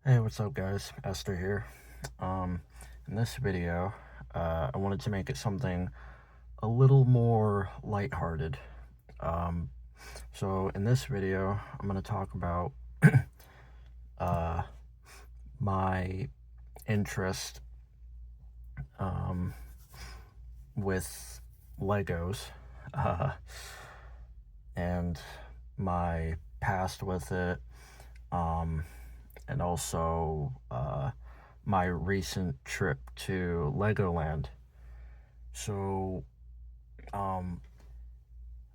Hey, what's up, guys? Esther here. In this video, I wanted to make it something a little more lighthearted. Um, so in this video, I'm going to talk about uh, my interest um, with Legos uh, and my past with it, um, and also my recent trip to Legoland. So, a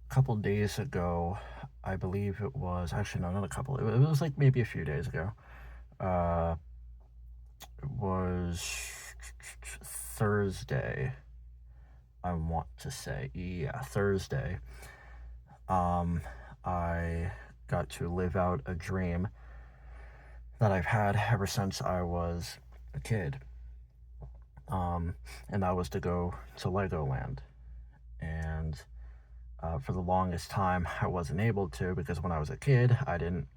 couple days ago, I believe it was actually no, not a couple. It was like maybe a few days ago. Uh, it was Thursday. I want to say, yeah, Thursday. Um, I got to live out a dream that I've had ever since I was a kid. And that was to go to Legoland. And for the longest time, I wasn't able to because when I was a kid, I didn't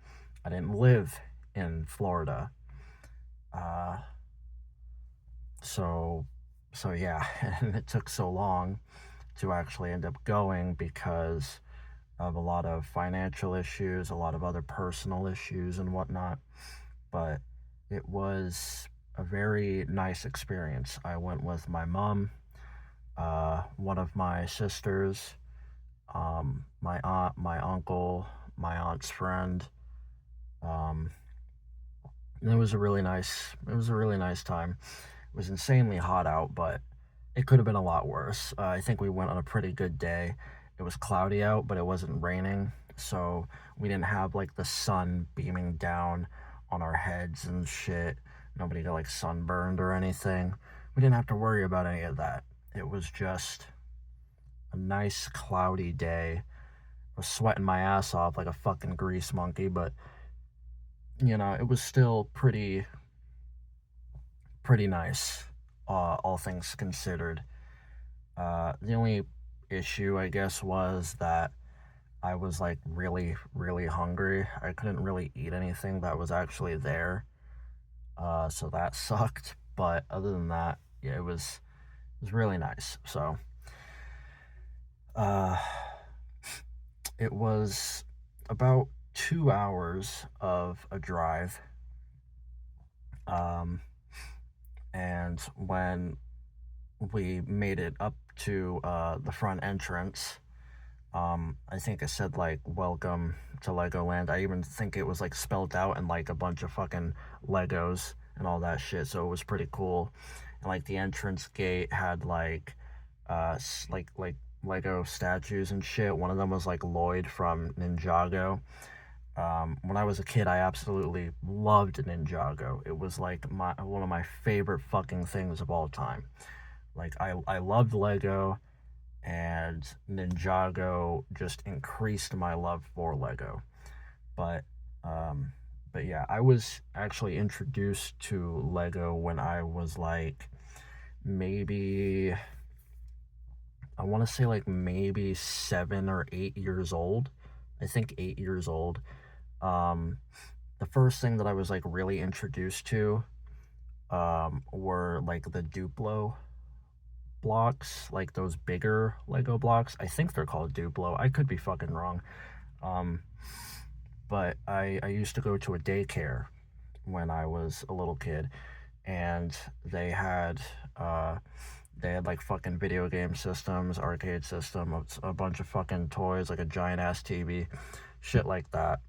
live in Florida. Uh, so, so yeah, and it took so long to actually end up going because of a lot of financial issues, a lot of other personal issues and whatnot. But it was a very nice experience. I went with my mom, one of my sisters, my aunt, my uncle, my aunt's friend. Um, and it was a really nice time. It was insanely hot out, but it could have been a lot worse. I think we went on a pretty good day. It was cloudy out, but it wasn't raining, so we didn't have like the sun beaming down on our heads and shit. Nobody got like sunburned or anything. We didn't have to worry about any of that. It was just a nice cloudy day. I was sweating my ass off like a fucking grease monkey, but it was still pretty nice, all things considered. The only issue, I guess, was that I was like really, really hungry. I couldn't really eat anything that was actually there, so that sucked. But other than that, yeah, it was really nice. So, uh, it was about 2 hours of a drive. Um, and when we made it up to the front entrance, I think it said like "Welcome to Legoland." I even think it was like spelled out in like a bunch of fucking Legos and all that shit. So it was pretty cool. And like the entrance gate had like like Lego statues and shit. One of them was like Lloyd from Ninjago. When I was a kid, I absolutely loved Ninjago. It was like one of my favorite fucking things of all time. Like I loved Lego, and Ninjago just increased my love for Lego. But um, but yeah, I was actually introduced to Lego when I was like maybe I want to say like maybe 7 or 8 years old. I think 8 years old. Um, the first thing that I was like really introduced to were like the Duplo blocks, like those bigger Lego blocks. I think they're called Duplo. I could be fucking wrong. Um, but I used to go to a daycare when I was a little kid, and uh, they had like fucking video game systems, arcade system, a bunch of fucking toys, like a giant ass TV, shit like that.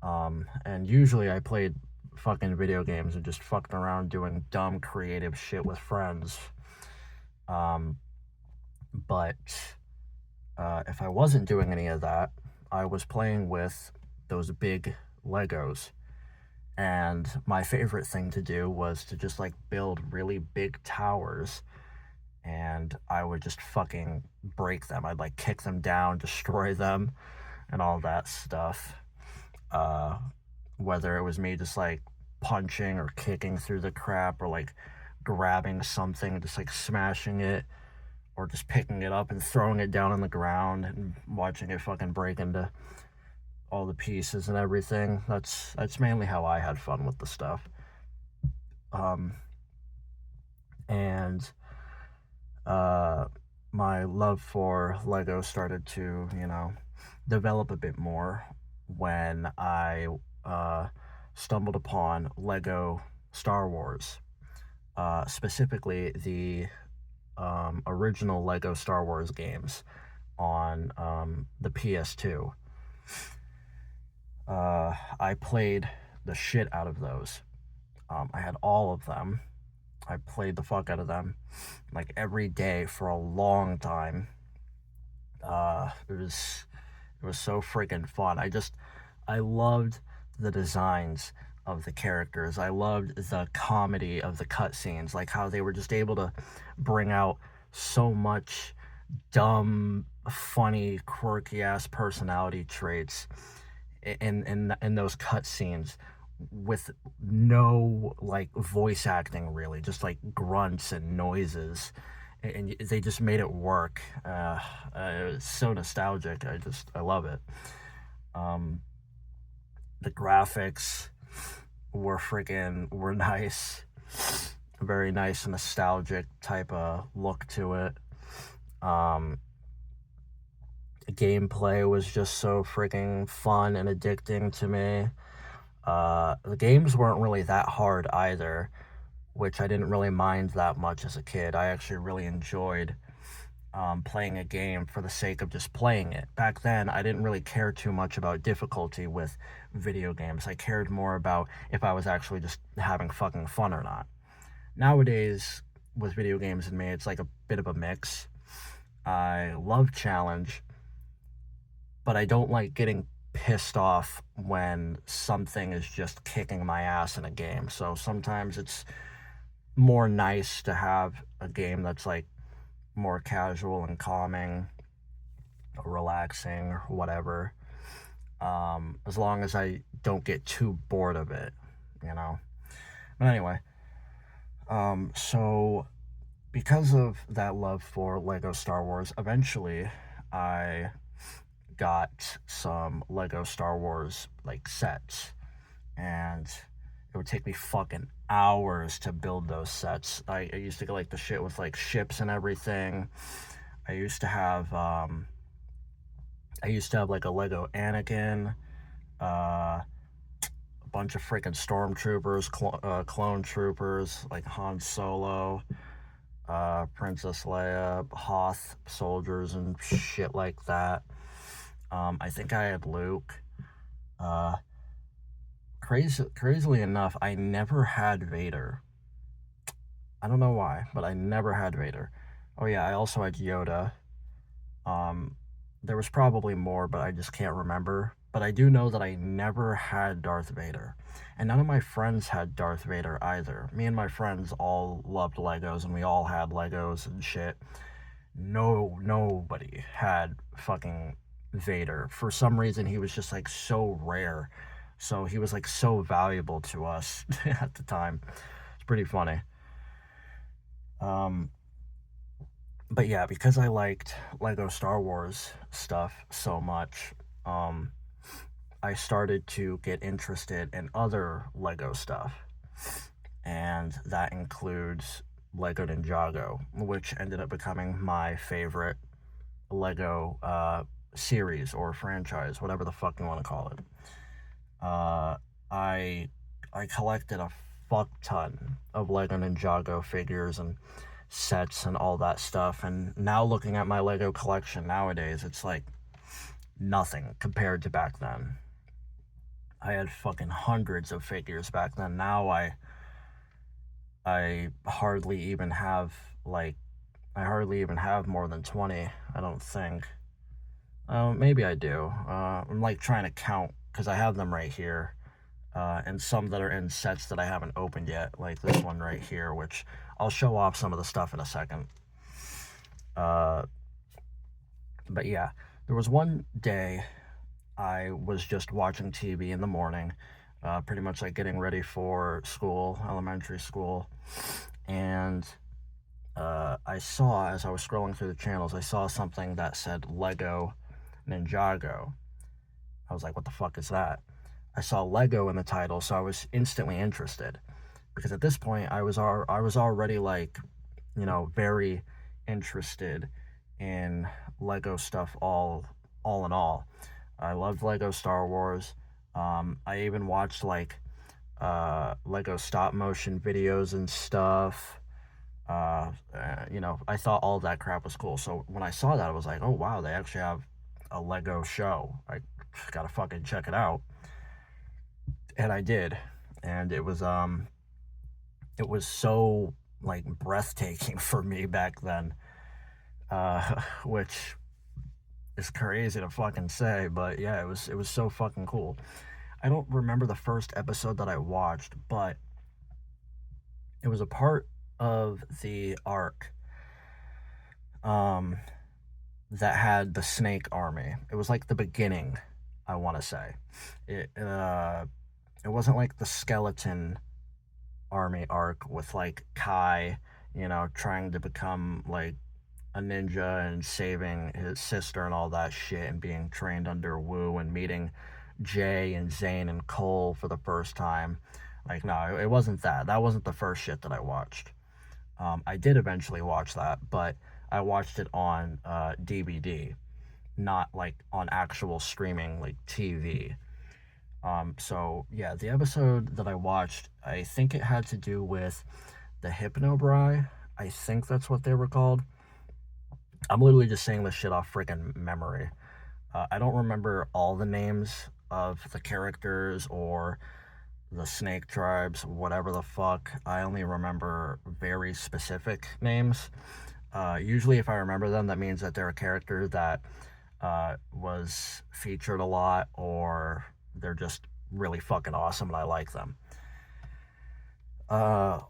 And usually I played fucking video games and just fucked around doing dumb creative shit with friends. Um, but if I wasn't doing any of that, I was playing with those big Legos. And my favorite thing to do was to just like build really big towers, and I would just fucking break them. I'd like kick them down, destroy them, and all that stuff. Uh, Whether it was me just like punching or kicking through the crap, or like grabbing something, just like smashing it, or just picking it up and throwing it down on the ground and watching it fucking break into all the pieces and everything. That's mainly how I had fun with the stuff. Um, and uh, my love for Lego started to, develop a bit more when I uh, stumbled upon Lego Star Wars, specifically the original Lego Star Wars games on the PS2. I played the shit out of those. I had all of them. I played the fuck out of them like every day for a long time. It was so freaking fun. I loved the designs of the characters. I loved the comedy of the cutscenes, like how they were just able to bring out so much dumb, funny, quirky ass personality traits in those cutscenes with no like voice acting really, just like grunts and noises, and they just made it work. It was so nostalgic. I love it. Um, the graphics were nice, very nice, nostalgic type of look to it. Um, the gameplay was just so freaking fun and addicting to me. The games weren't really that hard either, which I didn't really mind that much as a kid. I actually really enjoyed playing a game for the sake of just playing it. Back then, I didn't really care too much about difficulty with video games. I cared more about if I was actually just having fucking fun or not. Nowadays, with video games and me, it's like a bit of a mix. I love challenge, but I don't like getting pissed off when something is just kicking my ass in a game. So sometimes it's more nice to have a game that's like more casual and calming, or relaxing, or whatever. As long as I don't get too bored of it, you know. But anyway, so because of that love for Lego Star Wars, eventually I got some Lego Star Wars like sets, and it would take me fucking hours to build those sets. I used to get like the shit with like ships and everything. I used to have like a Lego Anakin, a bunch of freaking stormtroopers, clone troopers like Han Solo, Princess Leia, Hoth soldiers and shit like that. I think I had Luke. Uh, Crazily enough, I never had Vader. I don't know why, but I never had Vader. Oh yeah, I also had Yoda. Um, there was probably more, but I just can't remember. But I do know that I never had Darth Vader. And none of my friends had Darth Vader either. Me and my friends all loved Legos, and we all had Legos and shit. Nobody had fucking Vader. For some reason, he was just like so rare. So he was like so valuable to us at the time. It's pretty funny. Um, but yeah, because I liked Lego Star Wars stuff so much, um, I started to get interested in other Lego stuff. And that includes Lego Ninjago, which ended up becoming my favorite Lego series or franchise, whatever the fuck you want to call it. Uh, I I collected a fuck ton of Lego Ninjago figures and sets and all that stuff. And now looking at my Lego collection nowadays, it's like nothing compared to back then. I had fucking hundreds of figures back then. Now I hardly even have like I hardly even have more than 20, I don't think. Maybe I do. I'm like trying to count because I have them right here. And some that are in sets that I haven't opened yet, like this one right here, which I'll show off some of the stuff in a second. Uh, but yeah, there was one day I was just watching TV in the morning, pretty much like getting ready for school, elementary school, and I saw, as I was scrolling through the channels, I saw something that said Lego Ninjago. I was like, what the fuck is that? I saw Lego in the title, so I was instantly interested. because at this point I was already like, very interested in Lego stuff all in all. I loved Lego Star Wars. I even watched like Lego stop motion videos and stuff. I thought all that crap was cool. So when I saw that, I was like, oh wow, they actually have a Lego show. I gotta fucking check it out. And I did. And it was so like breathtaking for me back then. Which is crazy to fucking say, but yeah, it was so fucking cool. I don't remember the first episode that I watched, but it was a part of the arc um that had the Snake Army. It was like the beginning, I want to say. It wasn't like the Skeleton Army arc with like Kai, trying to become like a ninja and saving his sister and all that shit and being trained under Wu and meeting Jay and Zane and Cole for the first time. Like, no, it wasn't that. That wasn't the first shit that I watched. I did eventually watch that, but I watched it on DVD, not like on actual streaming, like TV. So yeah, the episode that I watched, I think it had to do with the Hypnobrai. I think that's what they were called. I'm literally just saying this shit off freaking memory. I don't remember all the names of the characters or the snake tribes, whatever the fuck. I only remember very specific names. Usually, if I remember them, that means that they're a character that was featured a lot, or they're just really fucking awesome and I like them.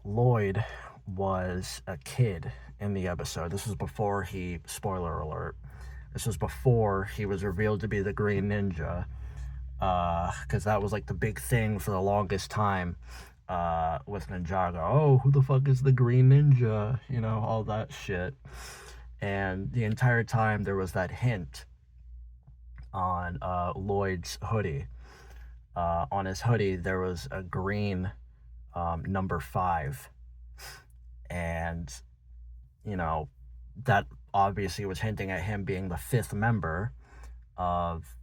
Lloyd was a kid in the episode. This was before spoiler alert, this was before he was revealed to be the Green Ninja, because that was like the big thing for the longest time with Ninjago. Oh, who the fuck is the Green Ninja? All that shit. And the entire time there was that hint on Lloyd's hoodie. On his hoodie, there was a green number 5. And, that obviously was hinting at him being the 5th member of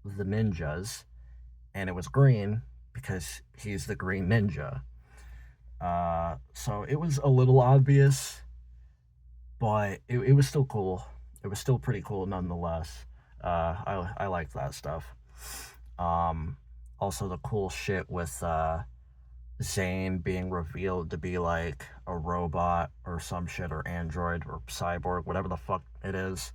the ninjas. And it was green because he's the Green Ninja. So it was a little obvious, but it was still cool. It was still pretty cool nonetheless. I like that stuff. Also the cool shit with Zane being revealed to be like a robot or some shit, or android or cyborg, whatever the fuck it is.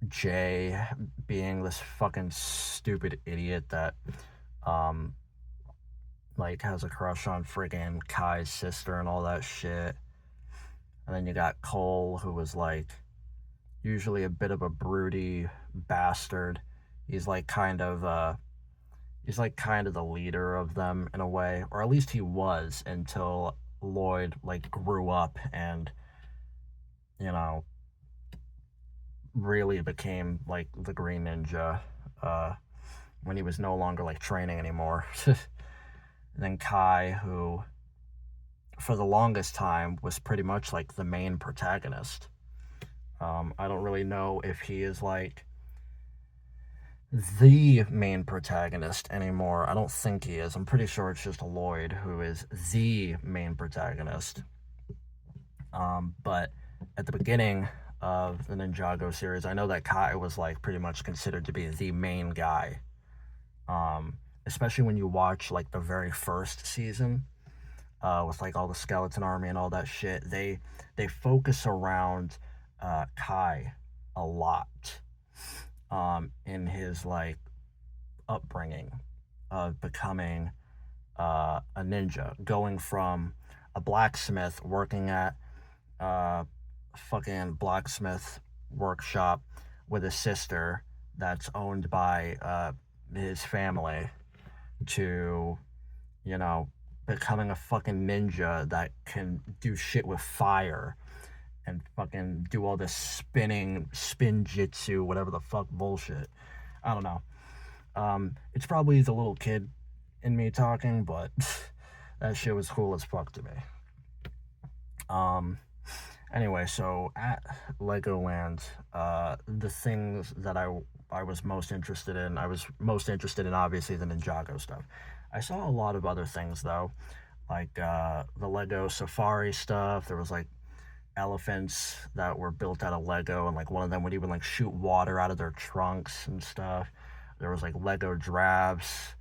Jay being this fucking stupid idiot that like has a crush on friggin' Kai's sister and all that shit. And then you got Cole, who was like usually a bit of a broody bastard. He's like kind of the leader of them in a way, or at least he was until Lloyd like grew up and really became like the Green Ninja when he was no longer like training anymore. Then Kai, who for the longest time was pretty much like the main protagonist. I don't really know if he is like the main protagonist anymore. I don't think he is. I'm pretty sure it's just Lloyd who is the main protagonist. But at the beginning of the Ninjago series, I know that Kai was like pretty much considered to be the main guy. Especially when you watch like the very first season, with like all the skeleton army and all that shit. They focus around Kai a lot, in his like upbringing of becoming a ninja, going from a blacksmith working at fucking blacksmith workshop with his sister that's owned by his family, to becoming a fucking ninja that can do shit with fire and fucking do all this spin jitsu, whatever the fuck bullshit. I don't know. It's probably the little kid in me talking, but that shit was cool as fuck to me. Um, anyway, so at Legoland, the things that I was most interested in, I was most interested in obviously the Ninjago stuff. I saw a lot of other things though, like the Lego Safari stuff. There was like elephants that were built out of Lego, and like one of them would even like shoot water out of their trunks and stuff. There was like Lego giraffes,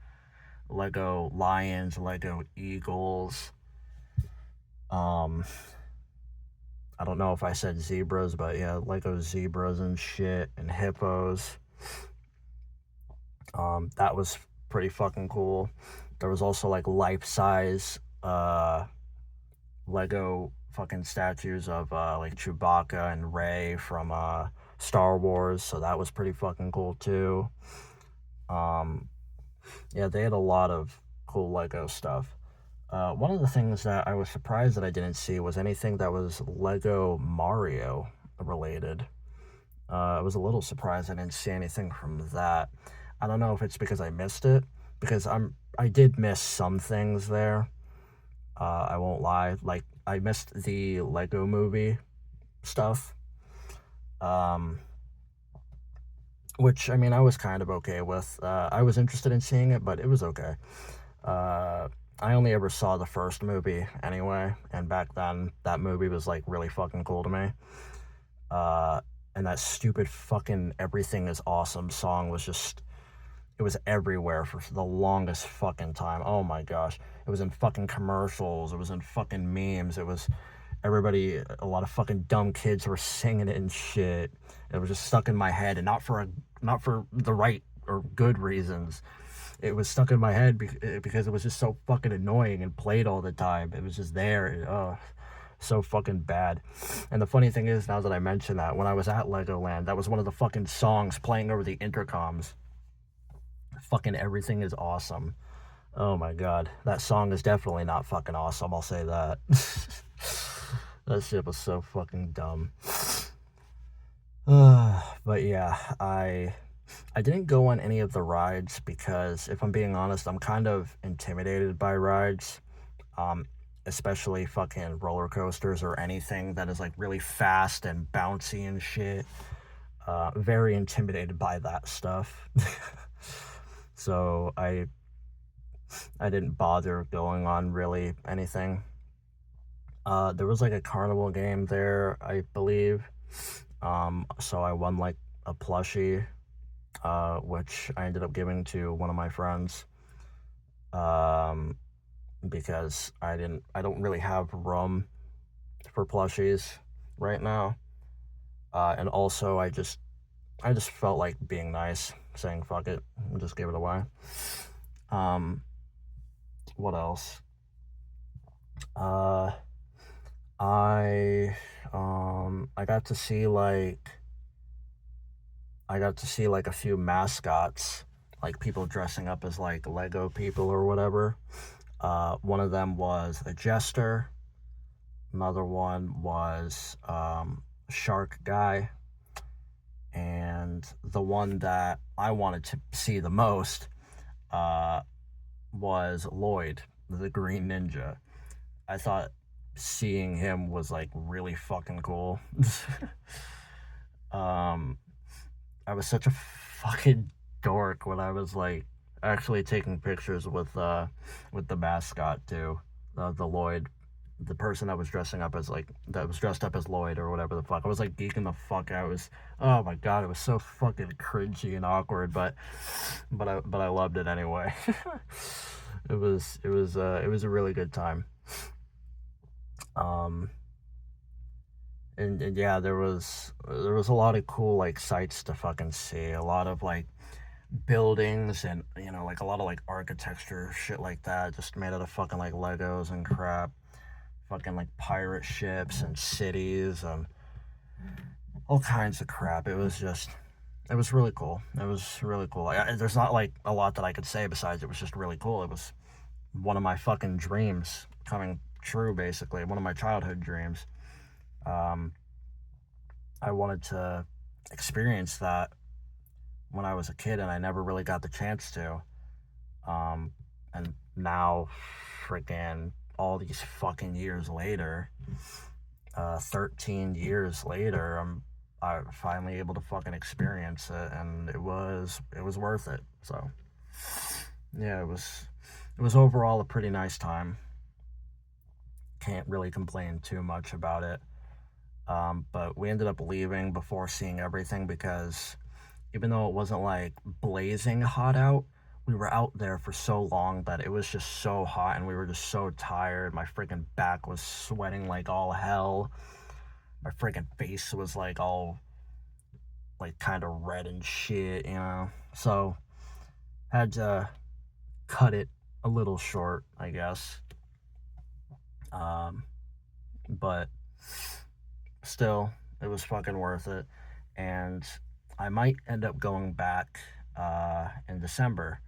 Lego lions, Lego eagles. Um, I don't know if I said zebras, but yeah, Lego zebras and shit, and hippos. That was pretty fucking cool. There was also like life size Lego fucking statues of like Chewbacca and Rey from Star Wars, so that was pretty fucking cool too. Um, yeah, they had a lot of cool Lego stuff. One of the things that I was surprised that I didn't see was anything that was Lego Mario related. I was a little surprised I didn't see anything from that. I don't know if it's because I missed it, because I did miss some things there. I won't lie. Like I missed the Lego Movie stuff, um, which I mean I was kind of okay with. I was interested in seeing it, but it was okay. Uh, I only ever saw the first movie anyway, and back then that movie was like really fucking cool to me. Uh, and that stupid fucking "Everything Is Awesome" song was just, it was everywhere for the longest fucking time. Oh my gosh. It was in fucking commercials. It was in fucking memes. It was everybody, a lot of fucking dumb kids were singing it and shit. It was just stuck in my head, and not for the right or good reasons. It was stuck in my head because it was just so fucking annoying and played all the time. It was just there. Oh, so fucking bad. And the funny thing is, now that I mention that, when I was at Legoland, that was one of the fucking songs playing over the intercoms. Fucking "Everything Is Awesome." Oh my god. That song is definitely not fucking awesome, I'll say that. That shit was so fucking dumb. But yeah, I didn't go on any of the rides because, if I'm being honest, I'm kind of intimidated by rides. Um, Especially fucking roller coasters or anything that is like really fast and bouncy and shit. Very intimidated by that stuff. So I didn't bother going on really anything. There was like a carnival game there, I believe. So I won like a plushie, which I ended up giving to one of my friends. Um, because I don't really have room for plushies right now. And also I just felt like being nice, saying fuck it, and just give it away. Um, what else? Uh, I got to see like a few mascots, like people dressing up as like Lego people or whatever. One of them was a jester. Another one was Shark Guy, and the one that I wanted to see the most uh, was Lloyd, the Green Ninja. I thought seeing him was like really fucking cool. um, I was such a fucking dork when I was like actually taking pictures with the mascot too, the Lloyd, the person that was dressing up as like that was dressed up as Lloyd or whatever the fuck. I was like geeking the fuck out. It was, oh my god, it was so fucking cringy and awkward, but I loved it anyway. It was a really good time. Um, and yeah, there was a lot of cool like sights to fucking see. A lot of like buildings and like a lot of like architecture shit like that, just made out of fucking like Legos and crap. Fucking like pirate ships and cities and all kinds of crap. It was really cool. It was really cool. There's not like a lot that I could say besides it was just really cool. It was one of my fucking dreams coming true, basically. One of my childhood dreams. Um, I wanted to experience that when I was a kid, and I never really got the chance to. Um, And now, freaking all these fucking years later, 13 years later, I finally able to fucking experience it, and it was worth it. So yeah, it was overall a pretty nice time. Can't really complain too much about it. But we ended up leaving before seeing everything because even though it wasn't like blazing hot out, we were out there for so long that it was just so hot and we were just so tired. My freaking back was sweating like all hell. My freaking face was like all like kind of red and shit, you know. So had to cut it a little short, I guess. Um, but still, it was fucking worth it. And I might end up going back in December.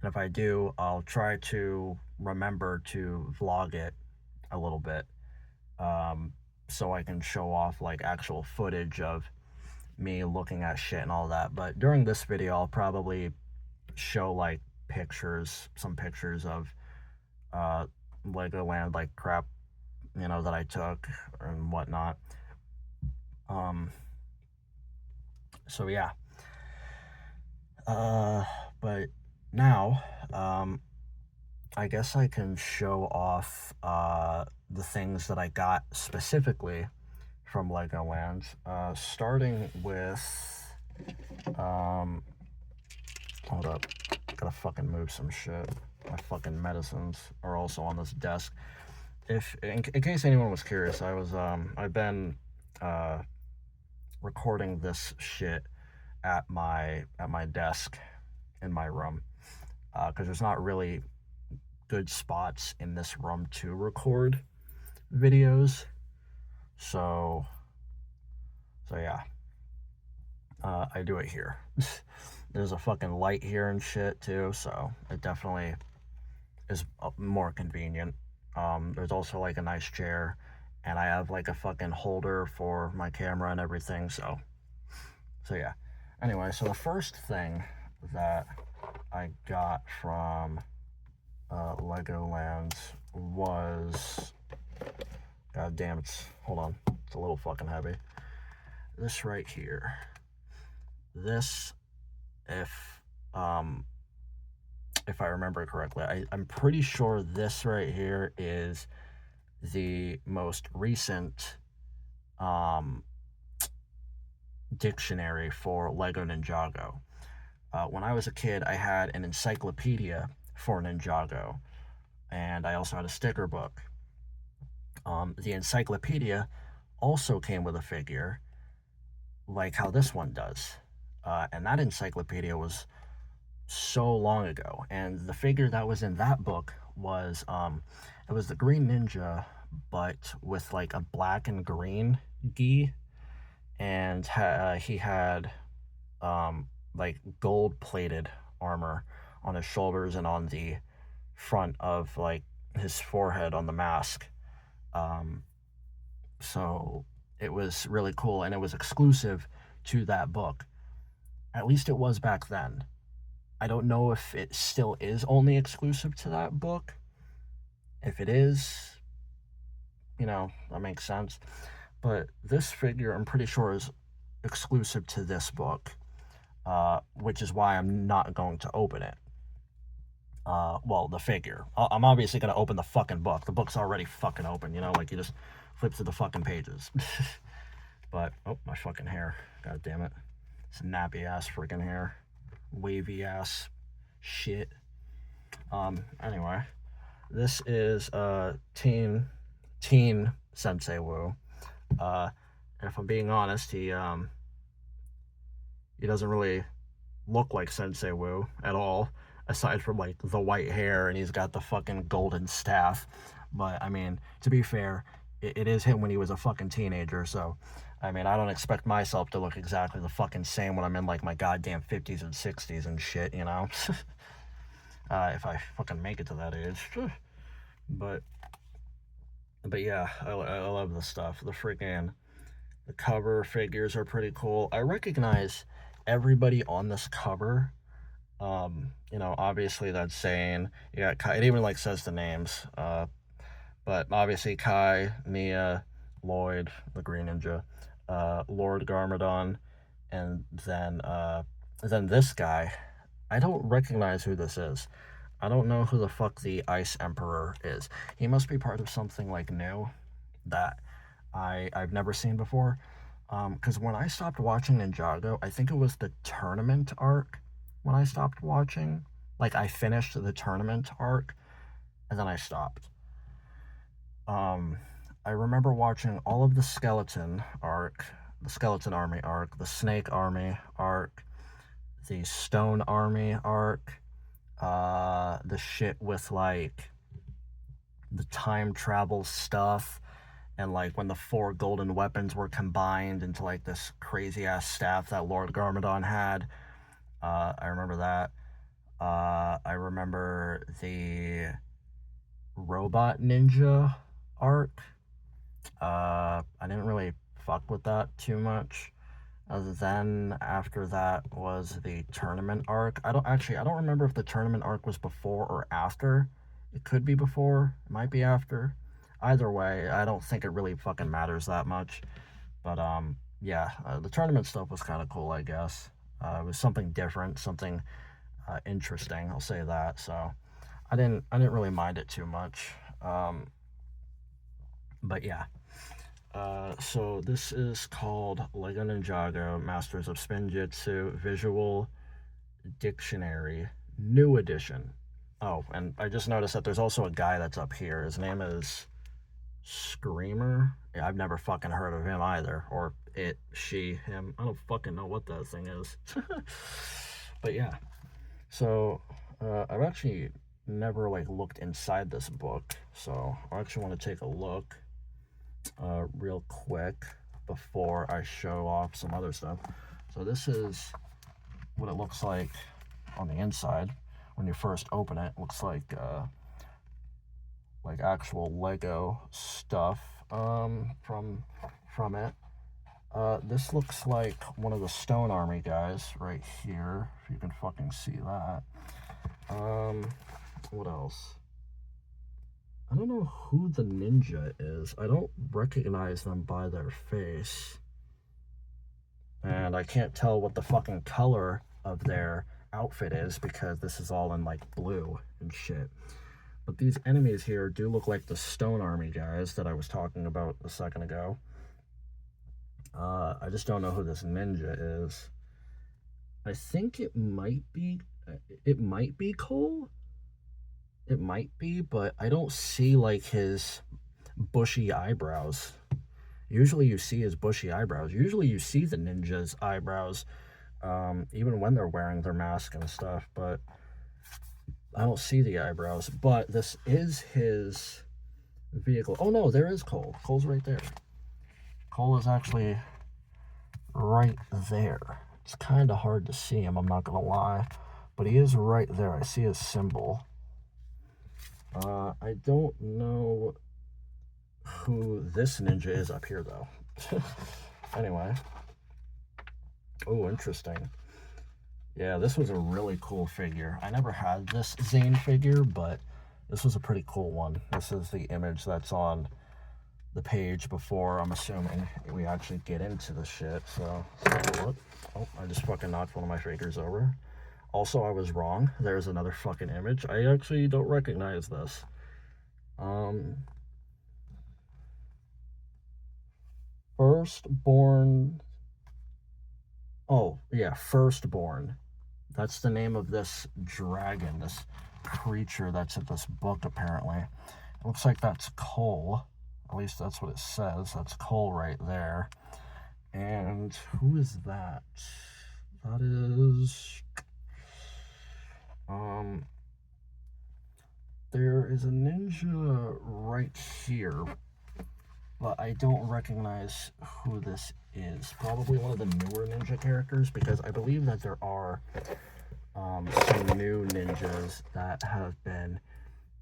And if I do, I'll try to remember to vlog it a little bit, so I can show off like actual footage of me looking at shit and all that. But during this video, I'll probably show like pictures, some pictures of Legoland like crap, you know, that I took and whatnot. So yeah. But now, I guess I can show off the things that I got specifically from Legoland, starting with, hold up, gotta fucking move some shit. My fucking medicines are also on this desk. If in case anyone was curious, I've been recording this shit at my desk in my room, because there's not really good spots in this room to record videos. So yeah, I do it here. There's a fucking light here and shit too, so it definitely is more convenient. There's also like a nice chair, and I have like a fucking holder for my camera and everything. So yeah. Anyway, so the first thing that I got from Legoland was, god damn, hold on, it's a little fucking heavy. This right here. This, if I remember correctly, I'm pretty sure this right here is the most recent dictionary for Lego Ninjago. When I was a kid, I had an encyclopedia for Ninjago, and I also had a sticker book. The encyclopedia also came with a figure, like how this one does. And that encyclopedia was so long ago, and the figure that was in that book was it was the Green Ninja, but with like a black and green gi, and he had like gold plated armor on his shoulders and on the front of like his forehead on the mask. So it was really cool, and it was exclusive to that book. At least it was back then. I don't know if it still is only exclusive to that book. If it is, you know, that makes sense. But this figure, I'm pretty sure, is exclusive to this book, which is why I'm not going to open it. Well, the figure. I'm obviously going to open the fucking book. The book's already fucking open, you know, like you just flip through the fucking pages. But, oh, my fucking hair. God damn it. It's nappy ass freaking hair. Wavy ass shit. Anyway, this is teen Sensei Wu. If I'm being honest, he doesn't really look like Sensei Wu at all, aside from like the white hair, and he's got the fucking golden staff. But I mean, to be fair, it is him when he was a fucking teenager, so I mean, I don't expect myself to look exactly the fucking same when I'm in like my goddamn 50s and 60s and shit, you know. If I fucking make it to that age. But yeah, I love this stuff. The cover figures are pretty cool. I recognize everybody on this cover You know, obviously that's saying you got Kai. It even like says the names. But obviously Kai, Nia, Lloyd, the Green Ninja, Lord Garmadon, and then this guy. I don't recognize who this is. I don't know who the fuck the Ice Emperor is. He must be part of something like new that I've never seen before. Because when I stopped watching Ninjago, I think it was the tournament arc when I stopped watching. Like I finished the tournament arc and then I stopped. Um, I remember watching all of the Skeleton arc, the Skeleton Army arc, the Snake Army arc, the Stone Army arc, the shit with like the time travel stuff, and like when the four golden weapons were combined into like this crazy ass staff that Lord Garmadon had. I remember that. I remember the Robot Ninja arc. I didn't really fuck with that too much. Then after that was the tournament arc. I don't remember if the tournament arc was before or after. It could be before, it might be after. Either way, I don't think it really fucking matters that much. But yeah, the tournament stuff was kind of cool, I guess. It was something different, something interesting. I'll say that. So I didn't really mind it too much. But yeah. So this is called Lego Ninjago Masters of Spinjitzu Visual Dictionary, New Edition. Oh, and I just noticed that there's also a guy that's up here. His name is Screamer. Yeah, I've never fucking heard of him either. Or it, she, him. I don't fucking know what that thing is. But yeah. So I've actually never like looked inside this book. So I actually want to take a look real quick before I show off some other stuff. So this is what it looks like on the inside when you first open it. It looks like actual Lego stuff from it. This looks like one of the Stone Army guys right here, if you can fucking see that. What else? I don't know who the ninja is. I don't recognize them by their face. And I can't tell what the fucking color of their outfit is because this is all in like blue and shit. But these enemies here do look like the Stone Army guys that I was talking about a second ago. I just don't know who this ninja is. I think it might be Cole. It might be, but I don't see like his bushy eyebrows. Usually you see his bushy eyebrows. Usually you see the ninja's eyebrows, even when they're wearing their mask and stuff, but I don't see the eyebrows. But this is his vehicle. Oh no, there is Cole. Cole's right there. Cole is actually right there. It's kind of hard to see him, I'm not gonna lie, but he is right there. I see his symbol. I don't know who this ninja is up here, though. Anyway. Oh, interesting. Yeah, this was a really cool figure. I never had this Zane figure, but this was a pretty cool one. This is the image that's on the page before, I'm assuming, we actually get into the shit. So what? Oh, I just fucking knocked one of my figures over. Also, I was wrong. There's another fucking image. I actually don't recognize this. Firstborn. Oh, yeah, Firstborn. That's the name of this dragon, this creature that's in this book, apparently. It looks like that's Cole. At least that's what it says. That's Cole right there. And who is that? That is... there is a ninja right here, but I don't recognize who this is. Probably one of the newer ninja characters, because I believe that there are some new ninjas that have been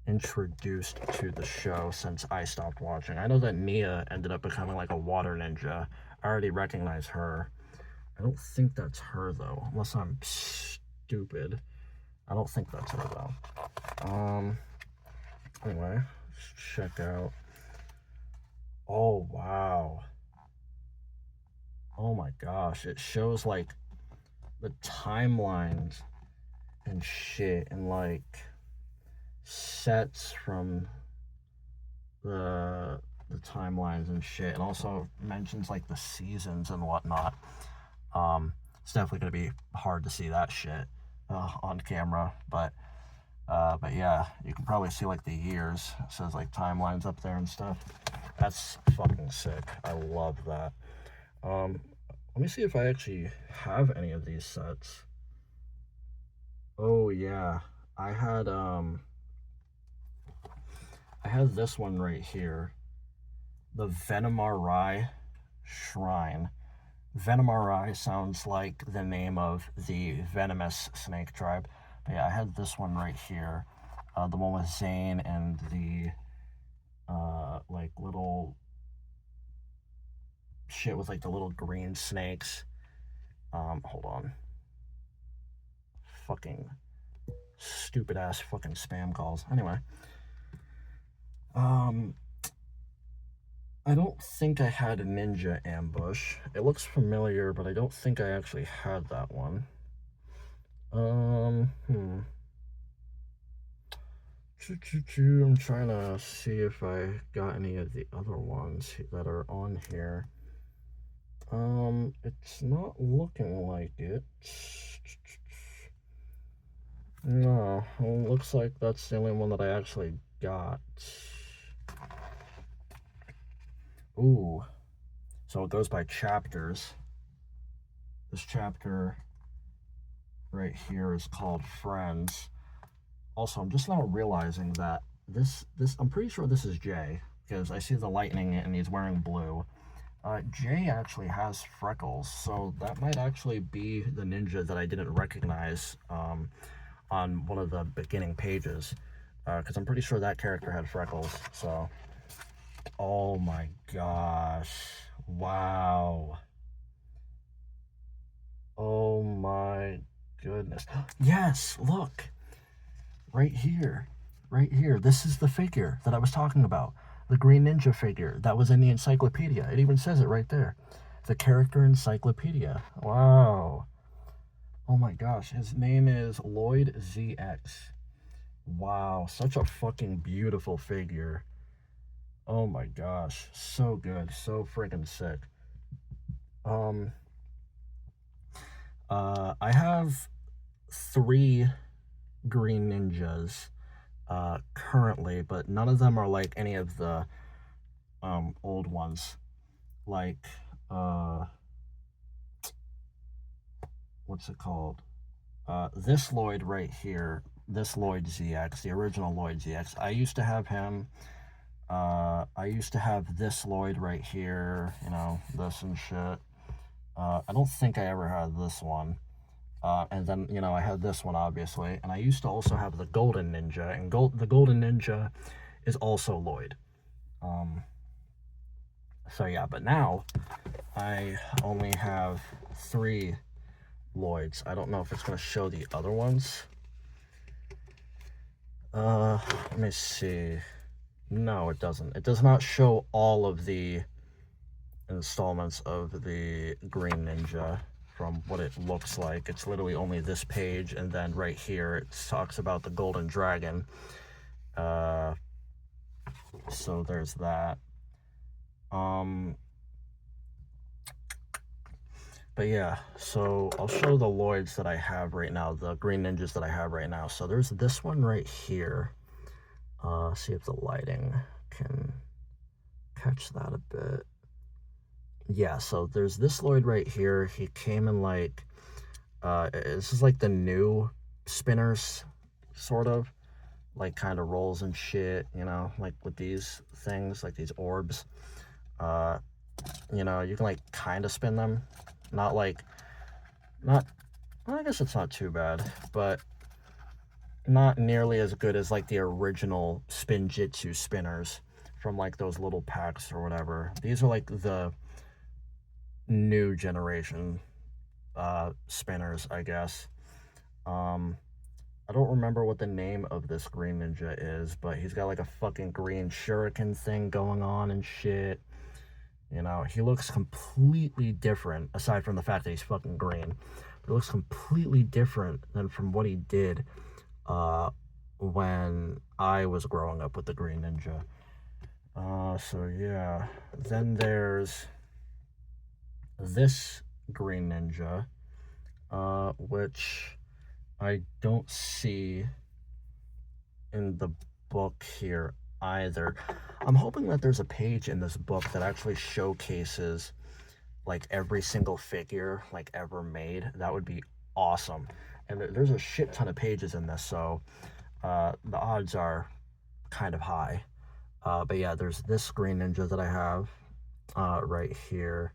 introduced to the show since I stopped watching. I know that Nia ended up becoming like a water ninja. I already recognize her. I don't think that's her though, unless I'm stupid. I don't think that's her though. Anyway, let's check out. Oh, wow. Oh my gosh, it shows like the timelines and shit and like sets from the timelines and shit, and also mentions like the seasons and whatnot. It's definitely gonna be hard to see that shit on camera, but yeah, you can probably see like the years. It says like timelines up there and stuff. That's fucking sick. I love that. Let me see if I actually have any of these sets. Oh yeah, I had this one right here, the Venomari Shrine. Venomari sounds like the name of the venomous snake tribe. But yeah, I had this one right here, the one with Zane and the like little shit with like the little green snakes. Hold on. Fucking stupid ass fucking spam calls. Anyway, I don't think I had a ninja ambush. It looks familiar, but I don't think I actually had that one. I'm trying to see if I got any of the other ones that are on here. It's not looking like it. No, looks like that's the only one that I actually got. Ooh, so it goes by chapters. This chapter right here is called Friends. Also, I'm just now realizing that this I'm pretty sure this is Jay, because I see the lightning and he's wearing blue. Jay actually has freckles, so that might actually be the ninja that I didn't recognize on one of the beginning pages, because I'm pretty sure that character had freckles. So, oh my gosh, wow, oh my goodness, yes, look, right here, right here, this is the figure that I was talking about, the Green Ninja figure that was in the encyclopedia. It even says it right there, the character encyclopedia. Wow. Oh my gosh, his name is Lloyd ZX. Wow, such a fucking beautiful figure. Oh my gosh, so good, so freaking sick. I have 3 Green Ninjas currently, but none of them are like any of the old ones. Like what's it called? This Lloyd right here, this Lloyd ZX, the original Lloyd ZX. I used to have him. I used to have this Lloyd right here, you know, this and shit. I don't think I ever had this one. And then, you know, I had this one, obviously. And I used to also have the Golden Ninja, and the Golden Ninja is also Lloyd. So yeah, but now I only have 3 Lloyds. I don't know if it's going to show the other ones. Let me see. No, it doesn't. It does not show all of the installments of the Green Ninja from what it looks like. It's literally only this page, and then right here it talks about the Golden Dragon. So there's that. But yeah, so I'll show the Lloyds that I have right now, the Green Ninjas that I have right now. So there's this one right here. See if the lighting can catch that a bit. Yeah, so there's this Lloyd right here. He came in like, this is like the new spinners, sort of. Like kind of rolls and shit, you know, like with these things, like these orbs. You know, you can like kind of spin them. Not like, well, I guess it's not too bad, but not nearly as good as like the original Spinjitzu spinners from like those little packs or whatever. These are like the new generation spinners, I guess. I don't remember what the name of this green ninja is, but he's got like a fucking green shuriken thing going on and shit. You know, he looks completely different, aside from the fact that he's fucking green. He looks completely different than from what he did uh, when I was growing up with the Green Ninja. So yeah. Then there's this Green Ninja, which I don't see in the book here either. I'm hoping that there's a page in this book that actually showcases like every single figure like ever made. That would be awesome. And there's a shit ton of pages in this, so the odds are kind of high. But yeah, there's this Green Ninja that I have right here.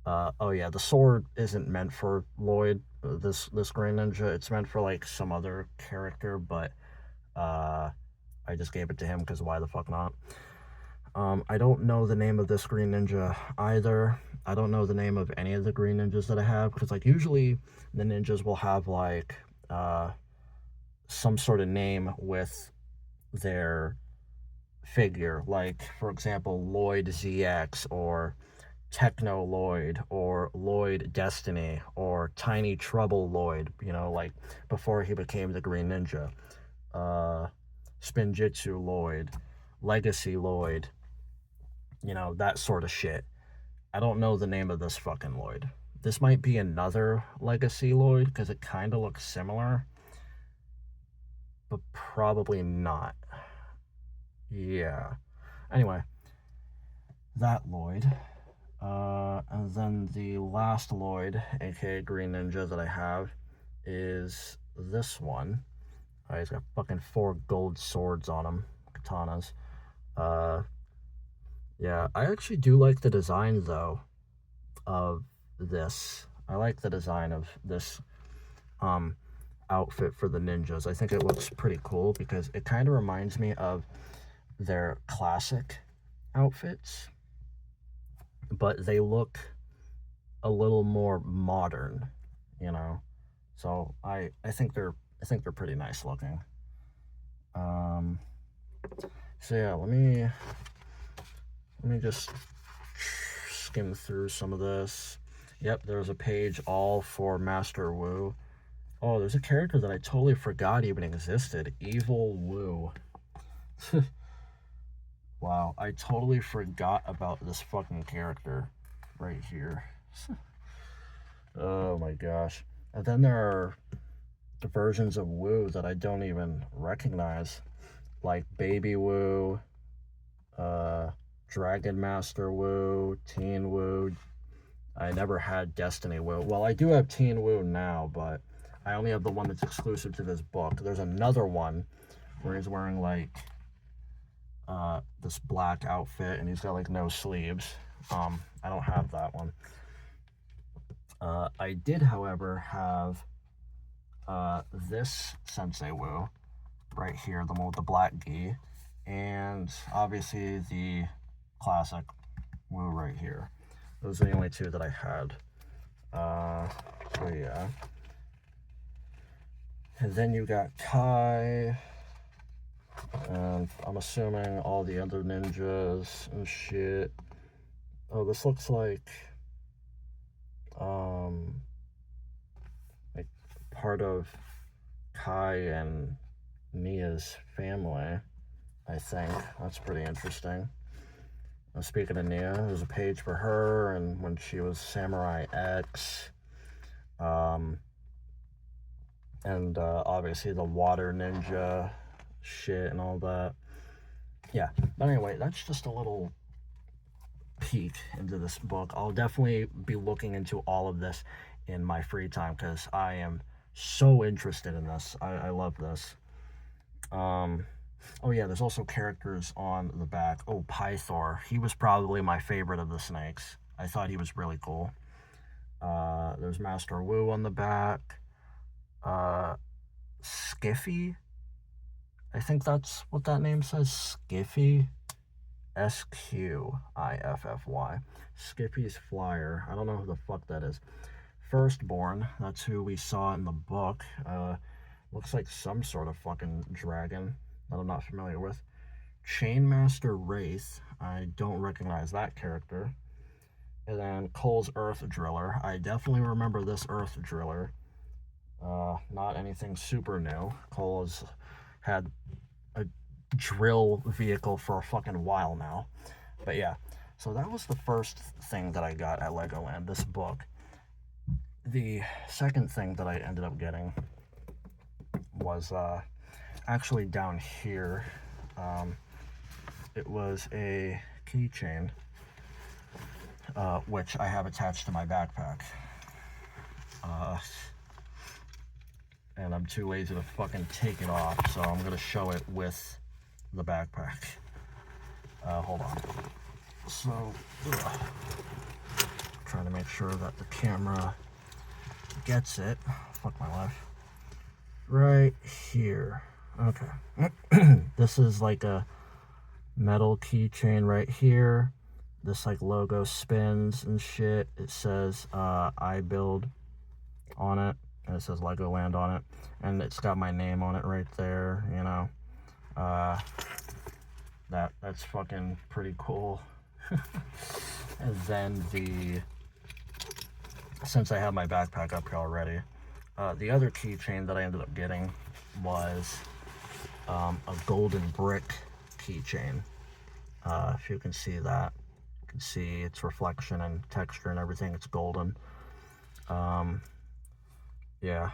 Oh yeah, the sword isn't meant for Lloyd. This Green Ninja, it's meant for like some other character, but I just gave it to him because why the fuck not? I don't know the name of this Green Ninja either. I don't know the name of any of the Green Ninjas that I have because like usually the ninjas will have like some sort of name with their figure, like for example Lloyd ZX or Techno Lloyd or Lloyd Destiny or Tiny Trouble Lloyd, you know, like before he became the Green Ninja. Uh, Spinjitzu Lloyd, Legacy Lloyd, you know, that sort of shit. I don't know the name of this fucking Lloyd. This might be another Legacy Lloyd because it kind of looks similar, but probably not. Yeah. Anyway, that Lloyd. And then the last Lloyd, aka Green Ninja, that I have is this one. He's got fucking 4 gold swords on him, katanas. Uh, yeah, I actually do like the design though of this. I like the design of this outfit for the ninjas. I think it looks pretty cool because it kind of reminds me of their classic outfits, but they look a little more modern, you know. So I think they're pretty nice looking. Um, so yeah, let me just skim through some of this. Yep, there's a page all for Master Wu. Oh, there's a character that I totally forgot even existed. Evil Wu. Wow, I totally forgot about this fucking character right here. Oh my gosh. And then there are versions of Wu that I don't even recognize, like Baby Wu, Dragon Master Wu, Teen Wu. I never had Destiny Wu. Well, I do have Teen Wu now, but I only have the one that's exclusive to this book. There's another one where he's wearing like this black outfit and he's got like no sleeves. I don't have that one. I did, however, have this Sensei Wu right here, the one with the black gi, and obviously the classic Wu right here. Those are the only two that I had. So yeah. And then you got Kai, and I'm assuming all the other ninjas and shit. Oh, this looks like part of Kai and Nia's family, I think. That's pretty interesting. Speaking of Nia, there's a page for her and when she was Samurai X. And obviously the water ninja shit and all that. Yeah, but anyway, that's just a little peek into this book. I'll definitely be looking into all of this in my free time because I am so interested in this. I love this. Oh yeah, there's also characters on the back. Oh, Pythor. He was probably my favorite of the snakes. I thought he was really cool. There's Master Wu on the back. Skiffy. I think that's what that name says. Skiffy. Sqiffy. Skiffy's flyer. I don't know who the fuck that is. Firstborn. That's who we saw in the book. Looks like some sort of fucking dragon that I'm not familiar with. Chainmaster Wraith. I don't recognize that character. And then Cole's Earth Driller. I definitely remember this Earth Driller. Not anything super new. Cole has had a drill vehicle for a fucking while now. But yeah, so that was the first thing that I got at Legoland, this book. The second thing that I ended up getting was actually down here. It was a keychain, which I have attached to my backpack. And I'm too lazy to fucking take it off, so I'm gonna show it with the backpack. Hold on. So, trying to make sure that the camera gets it. Fuck my life. Right here. Okay. This is like a metal keychain right here. This like logo spins and shit. It says I build on it, and it says Legoland on it, and it's got my name on it right there, you know. That's fucking pretty cool. And then since I have my backpack up here already, the other keychain that I ended up getting was a golden brick keychain. If you can see that, you can see its reflection and texture and everything. It's golden. Yeah,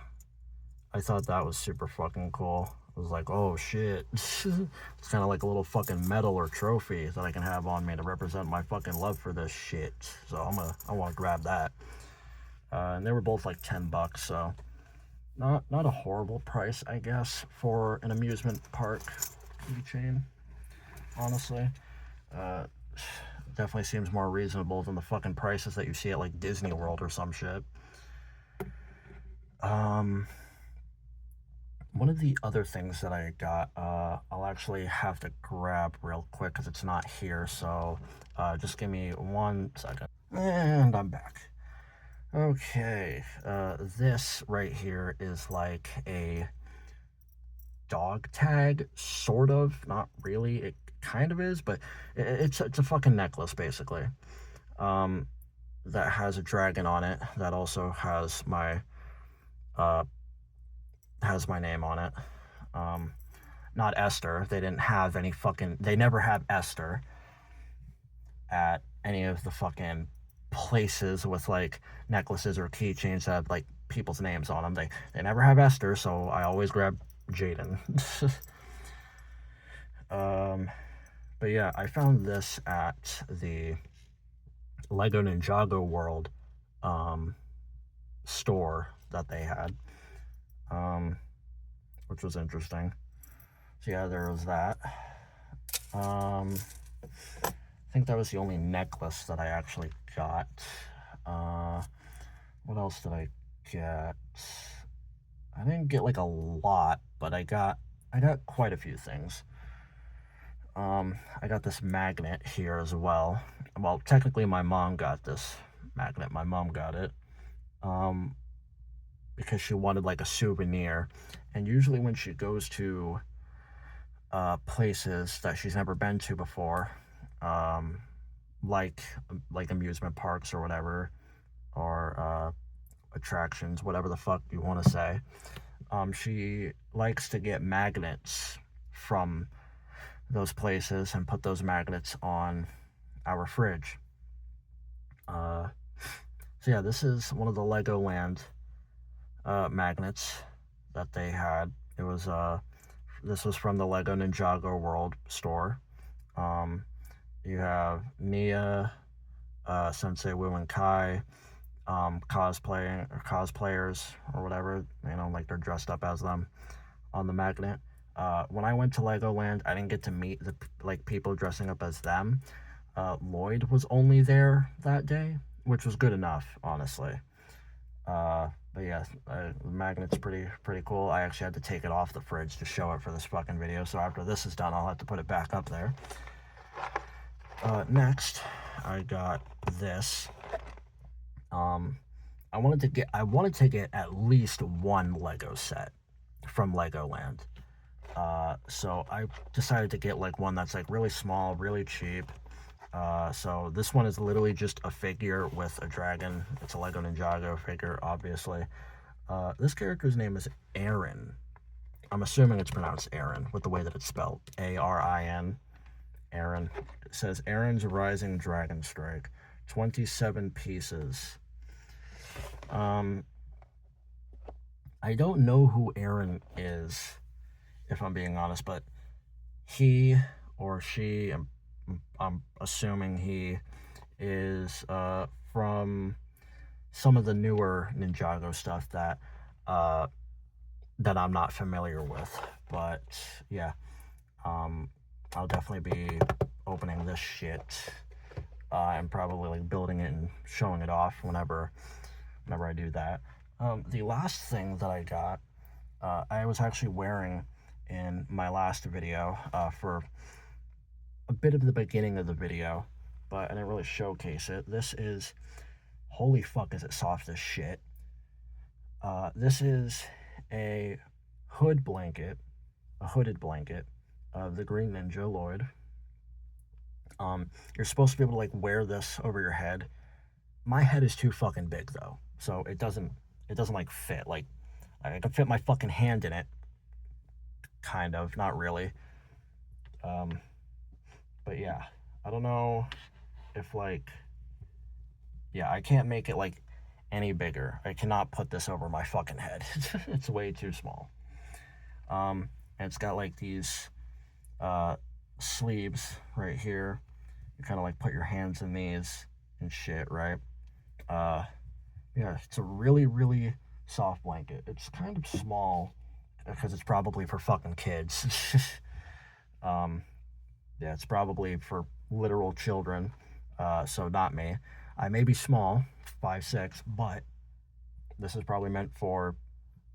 I thought that was super fucking cool. I was like, oh shit. It's kind of like a little fucking medal or trophy that I can have on me to represent my fucking love for this shit. So I want to grab that. And they were both like $10, so not a horrible price, I guess, for an amusement park keychain. Honestly, definitely seems more reasonable than the fucking prices that you see at like Disney World or some shit. One of the other things that I got, I'll actually have to grab real quick because it's not here, so just give me 1 second. And I'm back. Okay, this right here is like a dog tag, sort of, not really, it kind of is, but it's a fucking necklace, basically, that has a dragon on it, that also has my name on it. Not Esther. They didn't have any fucking... They never have Esther at any of the fucking places with, like, necklaces or keychains that have, like, people's names on them. They never have Esther, so I always grab Jaden. But yeah, I found this at the Lego Ninjago World store that they had, which was interesting. So yeah, there was that. I think that was the only necklace that I actually got. What else did I get? I didn't get like a lot, but I got quite a few things. I got this magnet here as well. Well, technically my mom got this magnet. My mom got it because she wanted like a souvenir, and usually when she goes to places that she's never been to before, like amusement parks or whatever, or attractions, whatever the fuck you want to say, she likes to get magnets from those places and put those magnets on our fridge. So yeah, this is one of the Legoland magnets that they had. It was this was from the Lego Ninjago World store. You have Nia, Sensei Wu and Kai, cosplayers or whatever, you know, like they're dressed up as them on the magnet. When I went to Legoland, I didn't get to meet the people dressing up as them. Lloyd was only there that day, which was good enough, honestly. But yeah, the magnet's pretty cool. I actually had to take it off the fridge to show it for this fucking video, so after this is done, I'll have to put it back up there. Next, I got this. I wanted to get at least one Lego set. from Legoland. So I decided to get like one that's like really small, really cheap. So this one is literally just a figure with a dragon. It's a Lego Ninjago figure, obviously. This character's name is Aaron. I'm assuming it's pronounced Aaron with the way that it's spelled. A-R-I-N. Aaron. It says Aaron's Rising Dragon Strike. 27 pieces. I don't know who Aaron is, if I'm being honest, but he or she, I'm assuming he is from some of the newer Ninjago stuff that I'm not familiar with. But yeah, I'll definitely be opening this shit and probably like building it and showing it off whenever I do that. The last thing that I got, I was actually wearing in my last video for a bit of the beginning of the video, but I didn't really showcase it. This is, holy fuck, is it soft as shit. This is a hooded blanket of the Green Ninja Lloyd. You're supposed to be able to like wear this over your head. My head is too fucking big though, so it doesn't like fit. Like I can fit my fucking hand in it, kind of, not really. But yeah, I don't know if like, yeah, I can't make it like any bigger. I cannot put this over my fucking head. It's way too small. And it's got like these sleeves right here. You kind of like put your hands in these and shit, right? Yeah, it's a really, really soft blanket. It's kind of small because it's probably for fucking kids. Yeah, it's probably for literal children, so not me. I may be small, 5'6", but this is probably meant for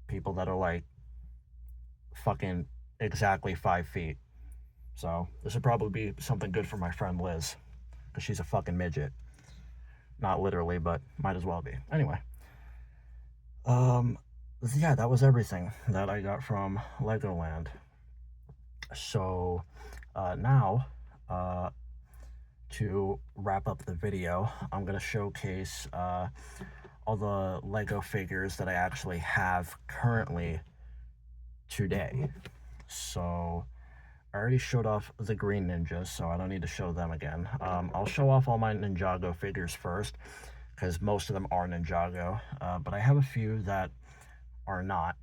people that are like fucking exactly 5 feet. So this would probably be something good for my friend Liz, because she's a fucking midget. Not literally, but might as well be. Anyway, yeah, that was everything that I got from Legoland. So now, to wrap up the video, I'm gonna showcase all the Lego figures that I actually have currently today. So I already showed off the Green Ninjas, so I don't need to show them again. I'll show off all my Ninjago figures first, because most of them are Ninjago, but I have a few that are not,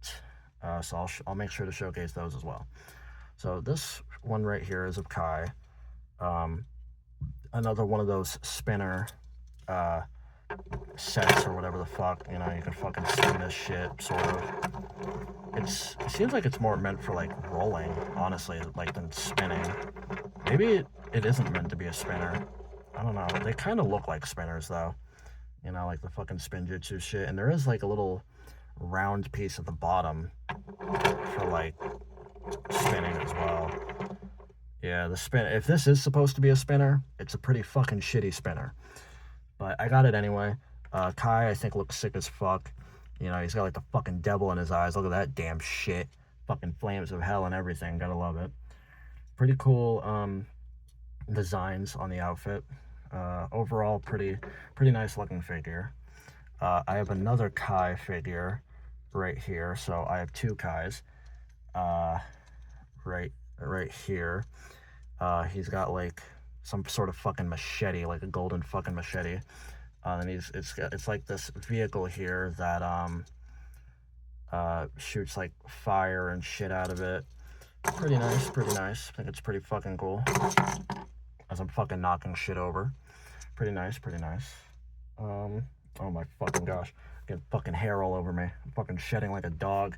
so I'll make sure to showcase those as well. So this one right here is of Kai. Another one of those spinner sets or whatever the fuck, you know, you can fucking spin this shit, sort of. It seems like it's more meant for like rolling, honestly, like than spinning. Maybe it isn't meant to be a spinner. I don't know. They kind of look like spinners though, you know, like the fucking spinjitzu shit. And there is like a little round piece at the bottom for like spinning as well. Yeah, the spin. If this is supposed to be a spinner, it's a pretty fucking shitty spinner. But I got it anyway. Kai, I think, looks sick as fuck. You know, he's got like the fucking devil in his eyes. Look at that damn shit. Fucking flames of hell and everything. Gotta love it. Pretty cool designs on the outfit. Overall, pretty nice looking figure. I have another Kai figure right here. So I have two Kais. Right here. He's got like some sort of fucking machete, like a golden fucking machete. And it's like this vehicle here that shoots like fire and shit out of it. Pretty nice. I think it's pretty fucking cool. As I'm fucking knocking shit over. Pretty nice. Oh my fucking gosh. Get fucking hair all over me. I'm fucking shedding like a dog.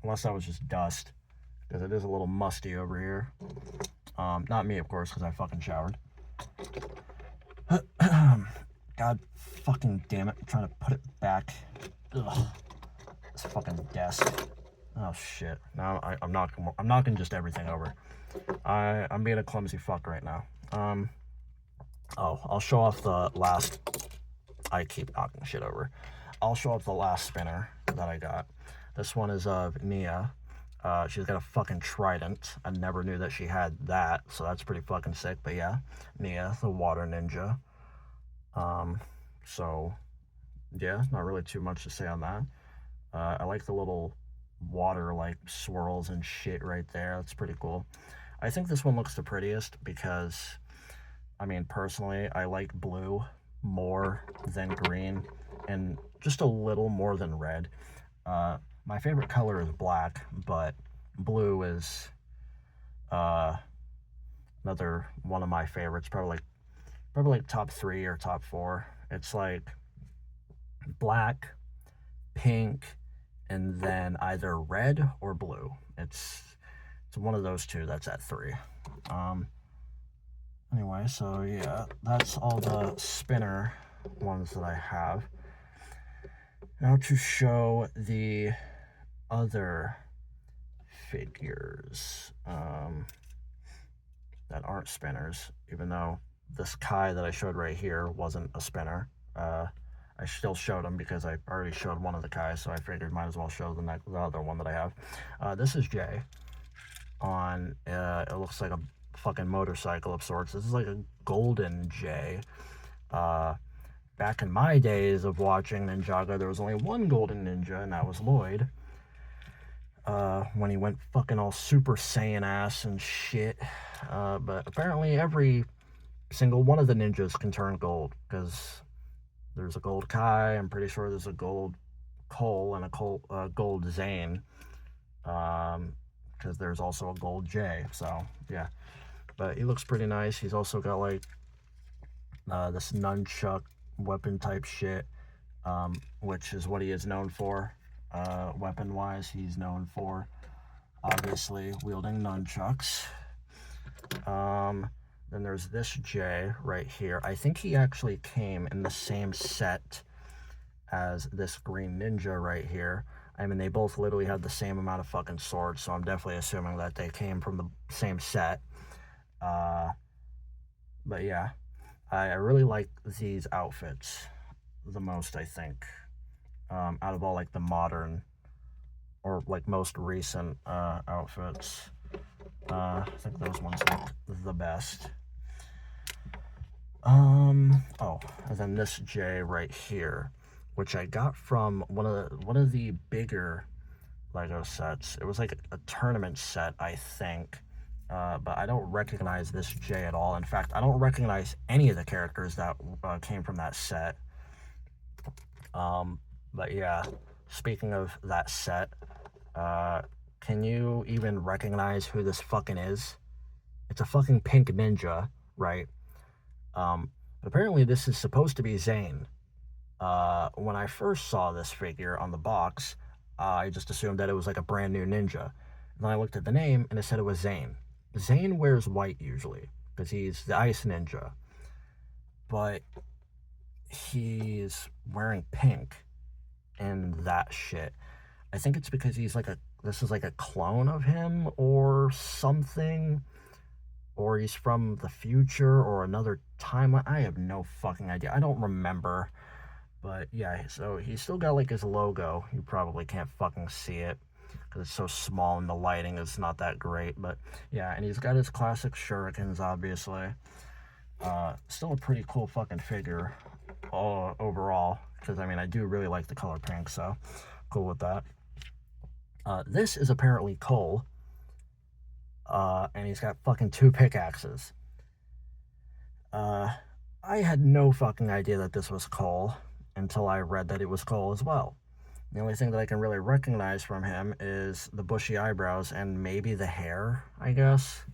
Unless that was just dust. Because it is a little musty over here. Not me, of course, because I fucking showered. God fucking damn it. I'm trying to put it back. Ugh. This fucking desk. Oh shit. Now I'm knocking just everything over. I'm being a clumsy fuck right now. I'll show off the last... I keep knocking shit over. I'll show off the last spinner that I got. This one is of Nia. She's got a fucking trident. I never knew that she had that, so that's pretty fucking sick. But yeah, Nia, the water ninja. So yeah, not really too much to say on that. I like the little water like swirls and shit right there. That's pretty cool. I think this one looks the prettiest because, I mean, personally, I like blue more than green and just a little more than red. My favorite color is black, but blue is uh, another one of my favorites. Probably like top 3 or top 4. It's like black, pink, and then either red or blue. It's one of those two that's at 3. Anyway, so yeah, that's all the spinner ones that I have. Now to show the other figures that aren't spinners, even though this Kai that I showed right here wasn't a spinner. I still showed him because I already showed one of the Kais, so I figured might as well show the other one that I have. This is Jay on, it looks like a fucking motorcycle of sorts. This is like a golden Jay. Back in my days of watching Ninjago, there was only one golden ninja, and that was Lloyd. When he went fucking all Super Saiyan ass and shit. But apparently every single one of the ninjas can turn gold, because there's a gold Kai, I'm pretty sure there's a gold Cole and a gold Zane, because there's also a gold J, so yeah. But he looks pretty nice. He's also got like this nunchuck weapon type shit, which is what he is known for. Weapon wise, he's known for obviously wielding nunchucks. Then there's this J right here. I think he actually came in the same set as this green ninja right here. I mean, they both literally had the same amount of fucking swords, so I'm definitely assuming that they came from the same set. But yeah, I really like these outfits the most, I think, out of all like the modern or like most recent outfits. I think those ones look the best. Oh, and then this J right here, which I got from one of the bigger Lego sets. It was like a tournament set, I think. But I don't recognize this J at all. In fact, I don't recognize any of the characters that came from that set. But yeah, speaking of that set, can you even recognize who this fucking is? It's a fucking pink ninja, right? Apparently this is supposed to be Zane. When I first saw this figure on the box, I just assumed that it was like a brand new ninja. And then I looked at the name and it said it was Zane. Zane wears white usually, because he's the ice ninja. But he's wearing pink and that shit. I think it's because he's like this is like a clone of him or something. Or he's from the future or another timeline. I have no fucking idea. I don't remember. But yeah, so he's still got like his logo. You probably can't fucking see it because it's so small and the lighting is not that great. But yeah, and he's got his classic shurikens, obviously. Still a pretty cool fucking figure overall. Because, I mean, I do really like the color pink, so cool with that. This is apparently Cole. And he's got fucking 2 pickaxes. I had no fucking idea that this was Cole until I read that it was Cole as well. The only thing that I can really recognize from him is the bushy eyebrows and maybe the hair, I guess.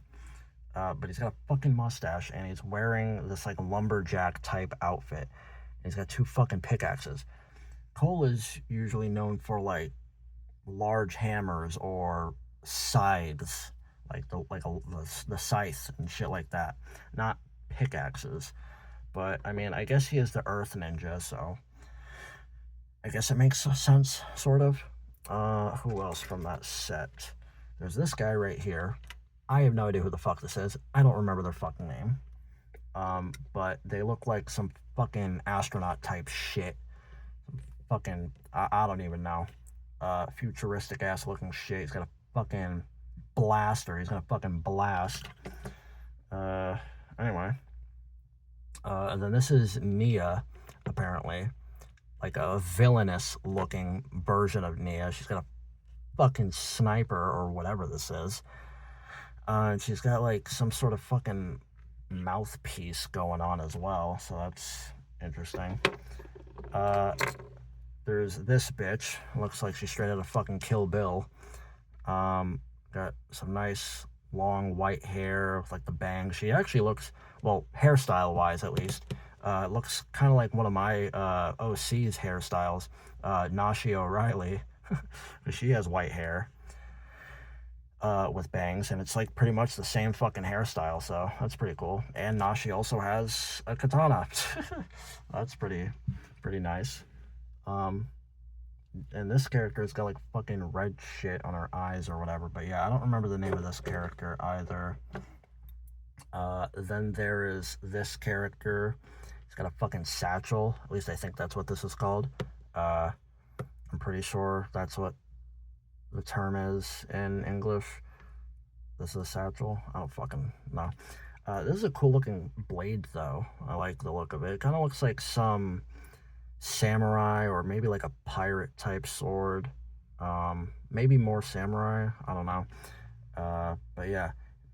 But he's got a fucking mustache and he's wearing this like lumberjack type outfit. And he's got 2 fucking pickaxes. Cole is usually known for like large hammers or scythes. Like the scythe and shit like that, not pickaxes. But I mean, I guess he is the Earth Ninja, so I guess it makes sense, sort of. Who else from that set? There's this guy right here. I have no idea who the fuck this is. I don't remember their fucking name. But they look like some fucking astronaut type shit. Fucking, I don't even know. futuristic ass looking shit. He's got a fucking blaster. He's gonna fucking blast. Uh, anyway. And then this is Nia, apparently. Like a villainous looking version of Nia. She's got a fucking sniper or whatever this is. And she's got like some sort of fucking mouthpiece going on as well. So that's interesting. There's this bitch. Looks like she's straight out of fucking Kill Bill. Got some nice long white hair with like the bangs. She actually looks, well, hairstyle wise at least, it looks kind of like one of my OC's hairstyles, Nashi O'Reilly. She has white hair with bangs, and it's like pretty much the same fucking hairstyle, so that's pretty cool. And Nashi also has a katana. That's pretty nice. And this character's got like fucking red shit on her eyes or whatever, but yeah, I don't remember the name of this character either. Then there is this character. He's got a fucking satchel. At least I think that's what this is called. I'm pretty sure that's what the term is in English. This is a satchel. I don't fucking know. This is a cool looking blade though. I like the look of it. It kind of looks like some samurai or maybe like a pirate type sword. Maybe more samurai. I don't know. But yeah,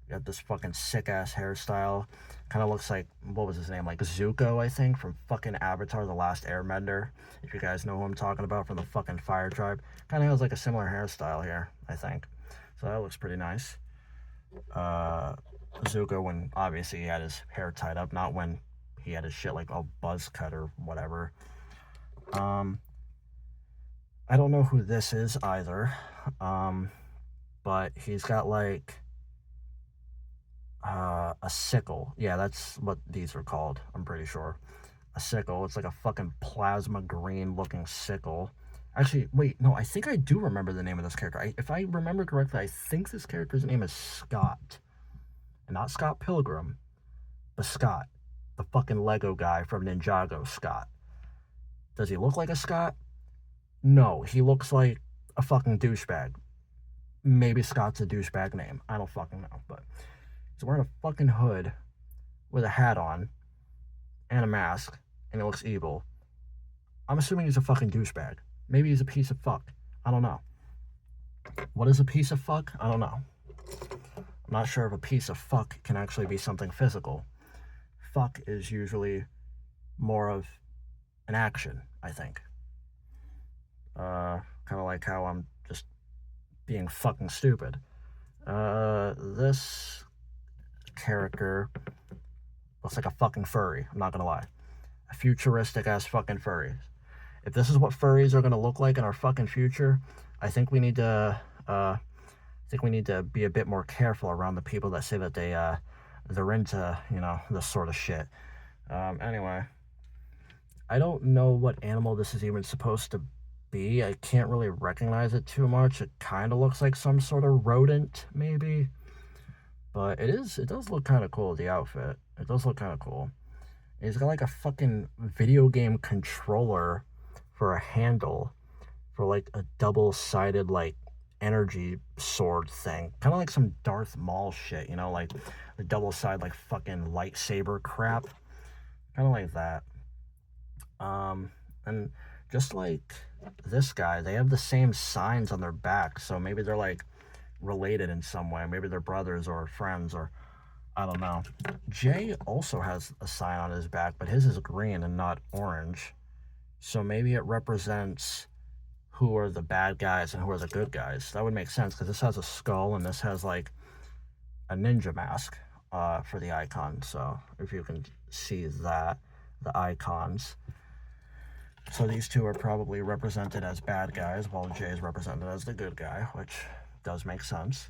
got this fucking sick ass hairstyle. Kind of looks like, what was his name? Like Zuko, I think, from fucking Avatar: The Last Airbender. If you guys know who I'm talking about, from the fucking Fire Tribe. Kind of has like a similar hairstyle here, I think. So that looks pretty nice. Zuko, when obviously he had his hair tied up, not when he had his shit like all buzz cut or whatever. I don't know who this is either. But he's got like a sickle. Yeah, that's what these are called, I'm pretty sure. A sickle. It's like a fucking plasma green looking sickle. Actually, wait, no, I think I do remember the name of this character. If I remember correctly, I think this character's name is Scott. And not Scott Pilgrim, but Scott. The fucking Lego guy from Ninjago, Scott. Does he look like a Scott? No, he looks like a fucking douchebag. Maybe Scott's a douchebag name. I don't fucking know, but he's wearing a fucking hood with a hat on and a mask, and he looks evil. I'm assuming he's a fucking douchebag. Maybe he's a piece of fuck. I don't know. What is a piece of fuck? I don't know. I'm not sure if a piece of fuck can actually be something physical. Fuck is usually more of an action, I think. Kind of like how I'm just being fucking stupid. This character looks like a fucking furry. I'm not gonna lie. A futuristic ass fucking furry. If this is what furries are gonna look like in our fucking future, I think we need to be a bit more careful around the people that say that they're into, you know, this sort of shit. Anyway, I don't know what animal this is even supposed to be. I can't really recognize it too much. It kind of looks like some sort of rodent, maybe. But it does look kind of cool, the outfit. It does look kind of cool. He's got like a fucking video game controller for a handle for like a double-sided like energy sword thing. Kind of like some Darth Maul shit, you know, like the double-sided like fucking lightsaber crap. Kind of like that. And just like this guy, they have the same signs on their back, so maybe they're like related in some way. Maybe they're brothers or friends, or I don't know. Jay also has a sign on his back, but his is green and not orange. So maybe it represents who are the bad guys and who are the good guys. That would make sense, because this has a skull and this has like a ninja mask for the icon. So if you can see that, the icons. So these two are probably represented as bad guys, while Jay is represented as the good guy, which does make sense.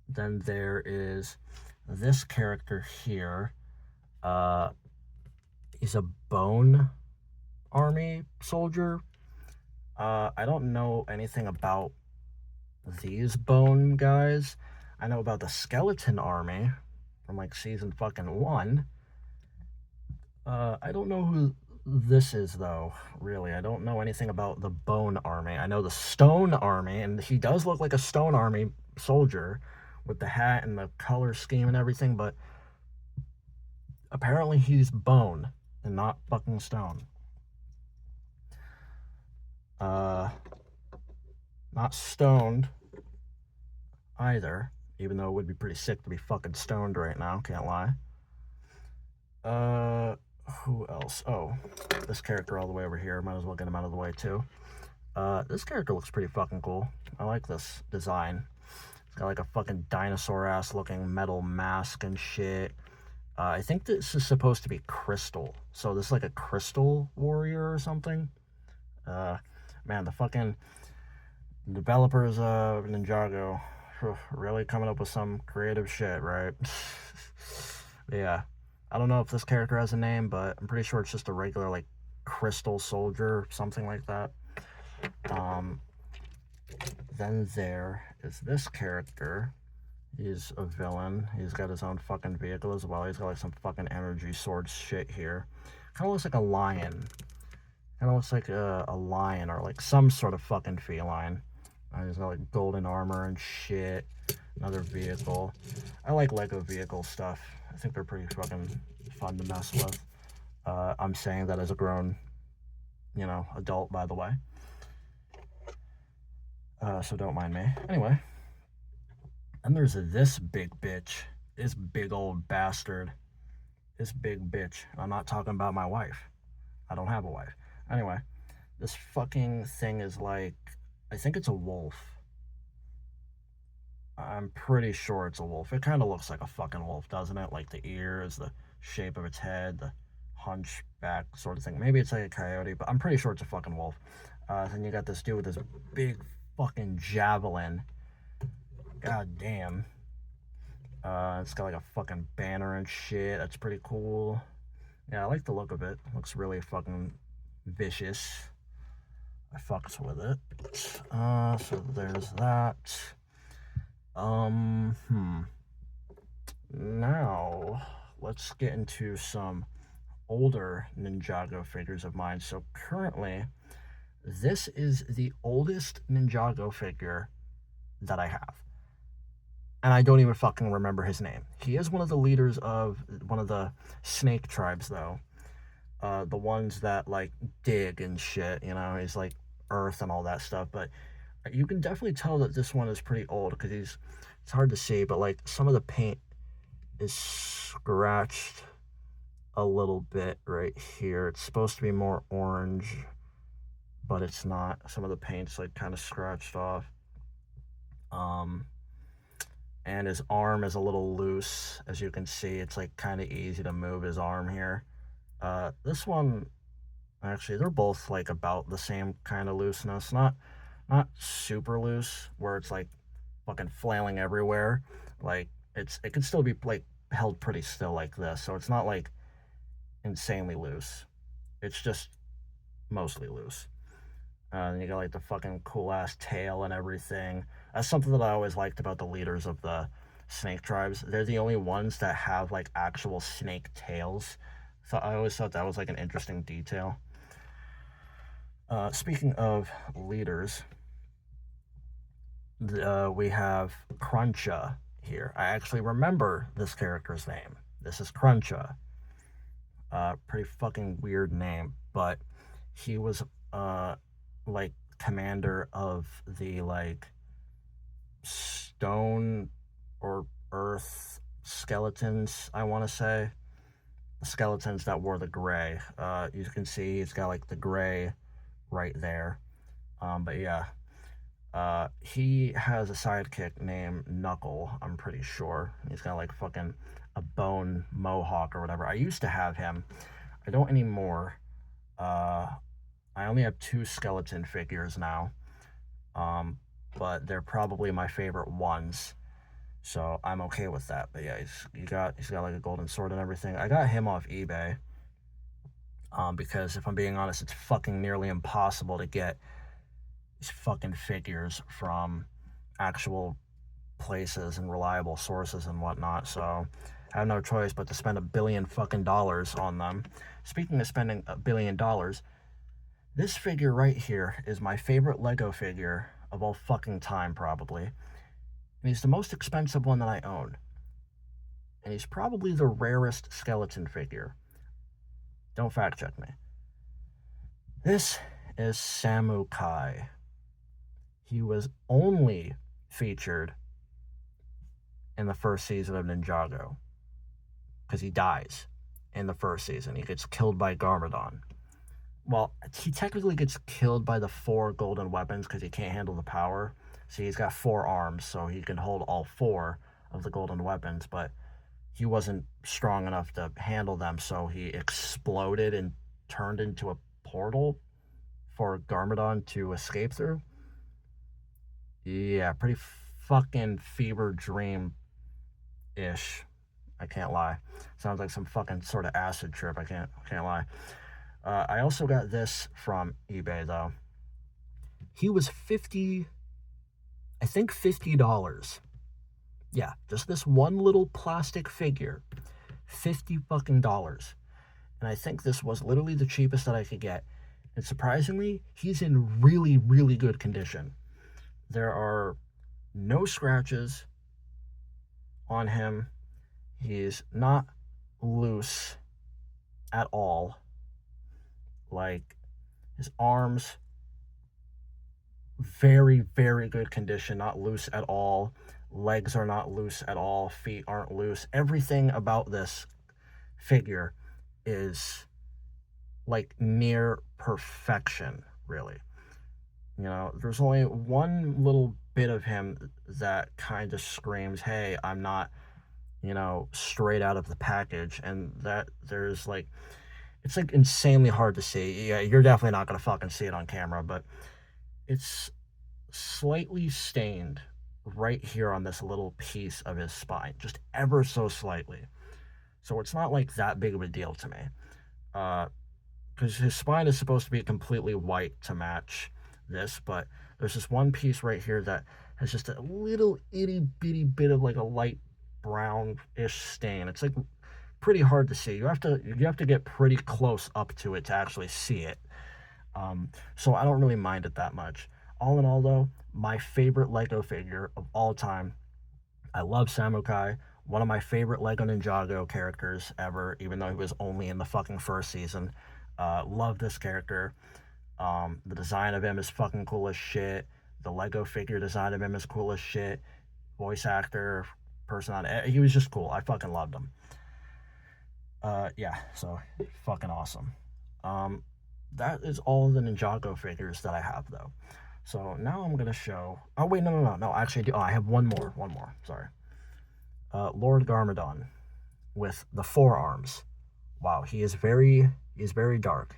Then there is this character here. He's a bone army soldier. I don't know anything about these bone guys. I know about the skeleton army from like season fucking 1. I don't know who this is, though, really. I don't know anything about the Bone Army. I know the Stone Army, and he does look like a Stone Army soldier with the hat and the color scheme and everything, but apparently he's bone and not fucking stone. Not stoned either, even though it would be pretty sick to be fucking stoned right now, can't lie. Who else? Oh, this character all the way over here. Might as well get him out of the way, too. This character looks pretty fucking cool. I like this design. It's got like a fucking dinosaur-ass looking metal mask and shit. I think this is supposed to be crystal. So this is like a crystal warrior or something. Man, the fucking developers of Ninjago really coming up with some creative shit, right? Yeah. I don't know if this character has a name, but I'm pretty sure it's just a regular, like, crystal soldier, something like that. Then there is this character. He's a villain. He's got his own fucking vehicle as well. He's got, like, some fucking energy sword shit here. Kind of looks like a lion. Kind of looks like a lion or, like, some sort of fucking feline. He's got, like, golden armor and shit. Another vehicle. I like Lego vehicle stuff. I think they're pretty fucking fun to mess with. I'm saying that as a grown, adult, by the way. So don't mind me. Anyway. And there's this big bitch. This big old bastard. This big bitch. I'm not talking about my wife. I don't have a wife. Anyway. This fucking thing is like, I think it's a wolf. I'm pretty sure it's a wolf. It kind of looks like a fucking wolf, doesn't it? Like the ears, the shape of its head, the hunchback sort of thing. Maybe it's like a coyote, but I'm pretty sure it's a fucking wolf. Then you got this dude with this big fucking javelin. God damn. It's got like a fucking banner and shit. That's pretty cool. Yeah, I like the look of it. Looks really fucking vicious. I fucks with it. So there's that. Now, let's get into some older Ninjago figures of mine. So currently, this is the oldest Ninjago figure that I have. And I don't even fucking remember his name. He is one of the leaders of one of the snake tribes, though. The ones that, like, dig and shit, he's like earth and all that stuff. But you can definitely tell that this one is pretty old because it's hard to see, but like some of the paint is scratched a little bit right here. It's supposed to be more orange, but it's not. Some of the paint's like kind of scratched off. And his arm is a little loose, as you can see. It's like kind of easy to move his arm here. This one, actually, they're both like about the same kind of looseness. Not super loose where it's like fucking flailing everywhere. Like it could still be like held pretty still like this. So it's not like insanely loose. It's just mostly loose. And you got like the fucking cool ass tail and everything. That's something that I always liked about the leaders of the snake tribes. They're the only ones that have like actual snake tails. So I always thought that was like an interesting detail. Speaking of leaders, we have Cruncha here. I actually remember this character's name. This is Cruncha. Pretty fucking weird name, but he was like commander of the like stone or earth skeletons, I want to say. The skeletons that wore the gray. You can see he's got like the gray right there. But yeah. He has a sidekick named Knuckle, I'm pretty sure. He's got like fucking a bone mohawk or whatever. I used to have him. I don't anymore. I only have 2 skeleton figures now. But they're probably my favorite ones. So I'm okay with that. But yeah, he's got like a golden sword and everything. I got him off eBay. Because if I'm being honest, it's fucking nearly impossible to get these fucking figures from actual places and reliable sources and whatnot. So I have no choice but to spend $1 billion fucking dollars on them. Speaking of spending $1 billion, this figure right here is my favorite Lego figure of all fucking time, probably. And he's the most expensive one that I own. And he's probably the rarest skeleton figure. Don't fact check me. This is Samu Kai. He was only featured in the first season of Ninjago, because he dies in the first season. He gets killed by Garmadon. Well, he technically gets killed by the 4 golden weapons because he can't handle the power. See, he's got 4 arms, so he can hold all 4 of the golden weapons, but he wasn't strong enough to handle them, so he exploded and turned into a portal for Garmadon to escape through. Yeah, pretty fucking fever dream-ish. I can't lie. Sounds like some fucking sort of acid trip. I can't lie. I also got this from eBay, though. He was $50. Yeah, just this one little plastic figure. $50 fucking dollars. And I think this was literally the cheapest that I could get. And surprisingly, he's in really, really good condition. There are no scratches on him. He's not loose at all. Like, his arms, very, very good condition, not loose at all. Legs are not loose at all. Feet aren't loose. Everything about this figure is like near perfection, really. You know, there's only one little bit of him that kind of screams, hey, I'm not, you know, straight out of the package. And that there's like, it's like insanely hard to see. Yeah, you're definitely not going to fucking see it on camera, but it's slightly stained right here on this little piece of his spine, just ever so slightly. So it's not like that big of a deal to me. Because his spine is supposed to be completely white to match this, but there's this one piece right here that has just a little itty bitty bit of like a light brown-ish stain. It's like pretty hard to see. You have to get pretty close up to it to actually see it. So I don't really mind it that much. All in all, though, my favorite Lego figure of all time. I love Samu Kai, one of my favorite Lego Ninjago characters ever, even though he was only in the fucking first season. Love this character. The design of him is fucking cool as shit. The Lego figure design of him is cool as shit. Voice actor, person on it, he was just cool. I fucking loved him. Yeah, so fucking awesome. That is all the Ninjago figures that I have, though. So now I'm gonna show. Oh wait, no. Actually, I have one more. Sorry. Lord Garmadon with the 4 arms. Wow, he is very dark.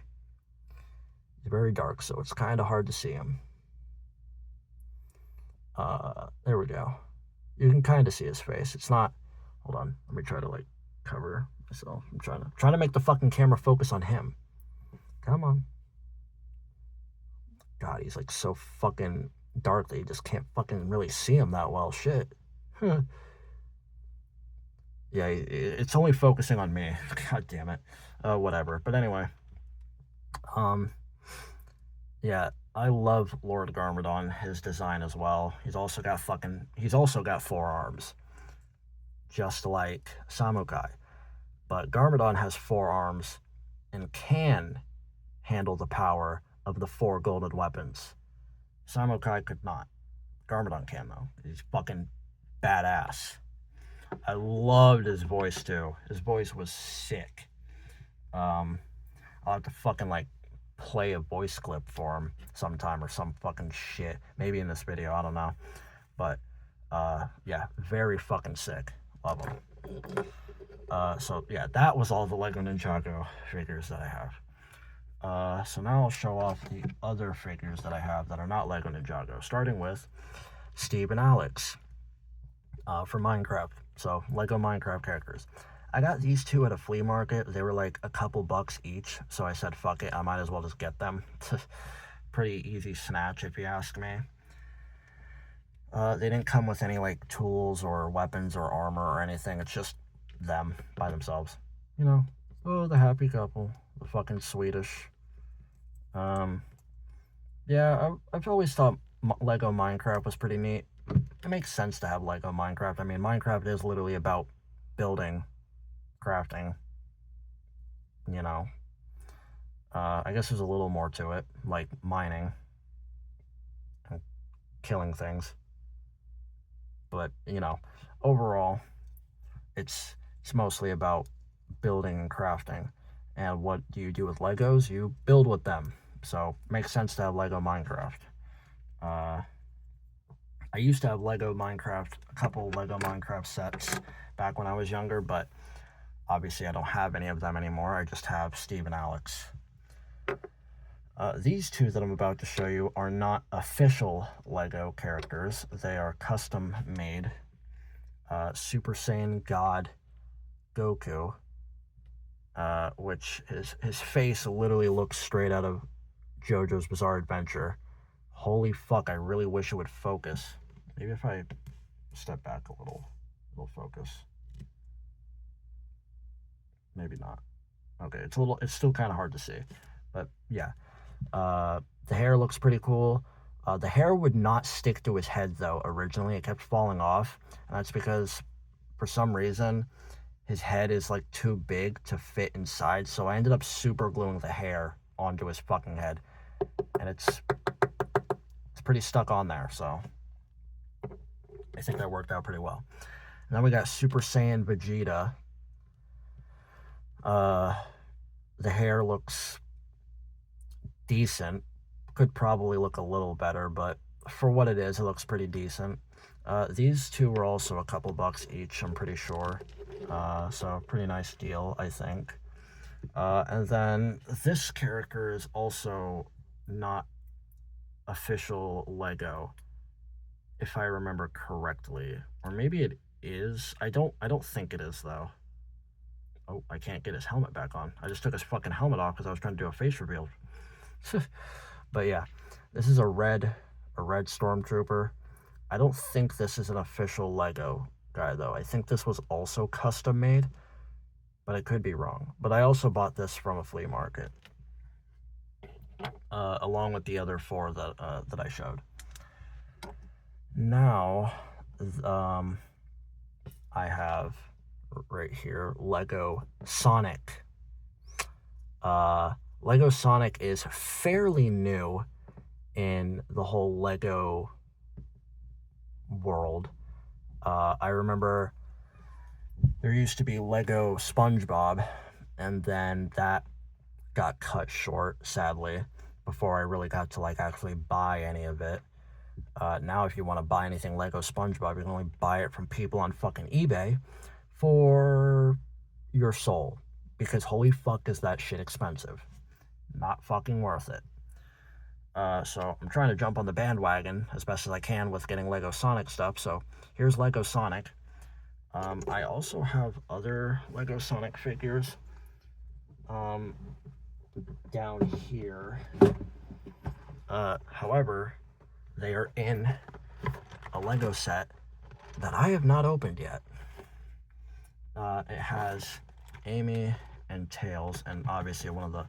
He's very dark, so it's kind of hard to see him. There we go. You can kind of see his face. It's not. Hold on. Let me try to like cover myself. I'm trying to make the fucking camera focus on him. Come on. God, he's like so fucking dark that you just can't fucking really see him that well. Shit. Huh. Yeah, it's only focusing on me. God damn it. Whatever. But anyway. Yeah, I love Lord Garmadon, his design as well. He's also got 4 arms. Just like Samu Kai. But Garmadon has 4 arms and can handle the power of the 4 golden weapons. Samu Kai could not. Garmadon can, though. He's fucking badass. I loved his voice, too. His voice was sick. I'll have to fucking, like, play a voice clip for him sometime or some fucking shit. Maybe in this video, I don't know. But, yeah, very fucking sick. Love him. So, yeah, that was all the Lego Ninjago figures that I have. So now I'll show off the other figures that I have that are not Lego Ninjago, starting with Steve and Alex from Minecraft. So, Lego Minecraft characters. I got these 2 at a flea market. They were like a couple bucks each, so I said, fuck it, I might as well just get them. Pretty easy snatch, if you ask me. They didn't come with any like tools or weapons or armor or anything. It's just them by themselves. You know, oh, the happy couple, the fucking Swedish. Yeah, I've always thought Lego Minecraft was pretty neat. It makes sense to have Lego Minecraft. I mean, Minecraft is literally about building, crafting, you know. I guess there's a little more to it, like mining and killing things. But, you know, overall, it's mostly about building and crafting. And what do you do with Legos? You build with them. So, makes sense to have Lego Minecraft. I used to have Lego Minecraft, a couple Lego Minecraft sets back when I was younger, but obviously I don't have any of them anymore. I just have Steve and Alex. These two that I'm about to show you are not official Lego characters. They are custom made. Super Saiyan God Goku, which his face literally looks straight out of JoJo's Bizarre Adventure. Holy fuck, I really wish it would focus. Maybe if I step back a little, it'll focus. Maybe not. Okay, it's still kind of hard to see. But yeah, the hair looks pretty cool. The hair would not stick to his head though originally. It kept falling off, and that's because for some reason his head is like too big to fit inside, so I ended up super gluing the hair onto his fucking head, and it's pretty stuck on there, so I think that worked out pretty well. And then we got Super Saiyan Vegeta. The hair looks decent. Could probably look a little better, but for what it is, it looks pretty decent. These two were also a couple bucks each, I'm pretty sure. So pretty nice deal, I think. And then this character is also not official Lego, if I remember correctly. Or maybe it is. I don't think it is though. Oh, I can't get his helmet back on. I just took his fucking helmet off because I was trying to do a face reveal. But yeah, this is a red stormtrooper. I don't think this is an official Lego guy though. I think this was also custom made, but I could be wrong. But I also bought this from a flea market, along with the other four that I showed. Now, I have right here Lego Sonic. Lego Sonic is fairly new in the whole Lego world. I remember there used to be Lego SpongeBob, and then that got cut short, sadly, before I really got to like actually buy any of it. Now if you want to buy anything Lego SpongeBob, you can only buy it from people on fucking eBay for your soul, because holy fuck is that shit expensive. Not fucking worth it. So I'm trying to jump on the bandwagon as best as I can with getting Lego Sonic stuff. So here's Lego Sonic. I also have other Lego Sonic figures down here. However, they are in a Lego set that I have not opened yet. It has Amy and Tails, and obviously one of the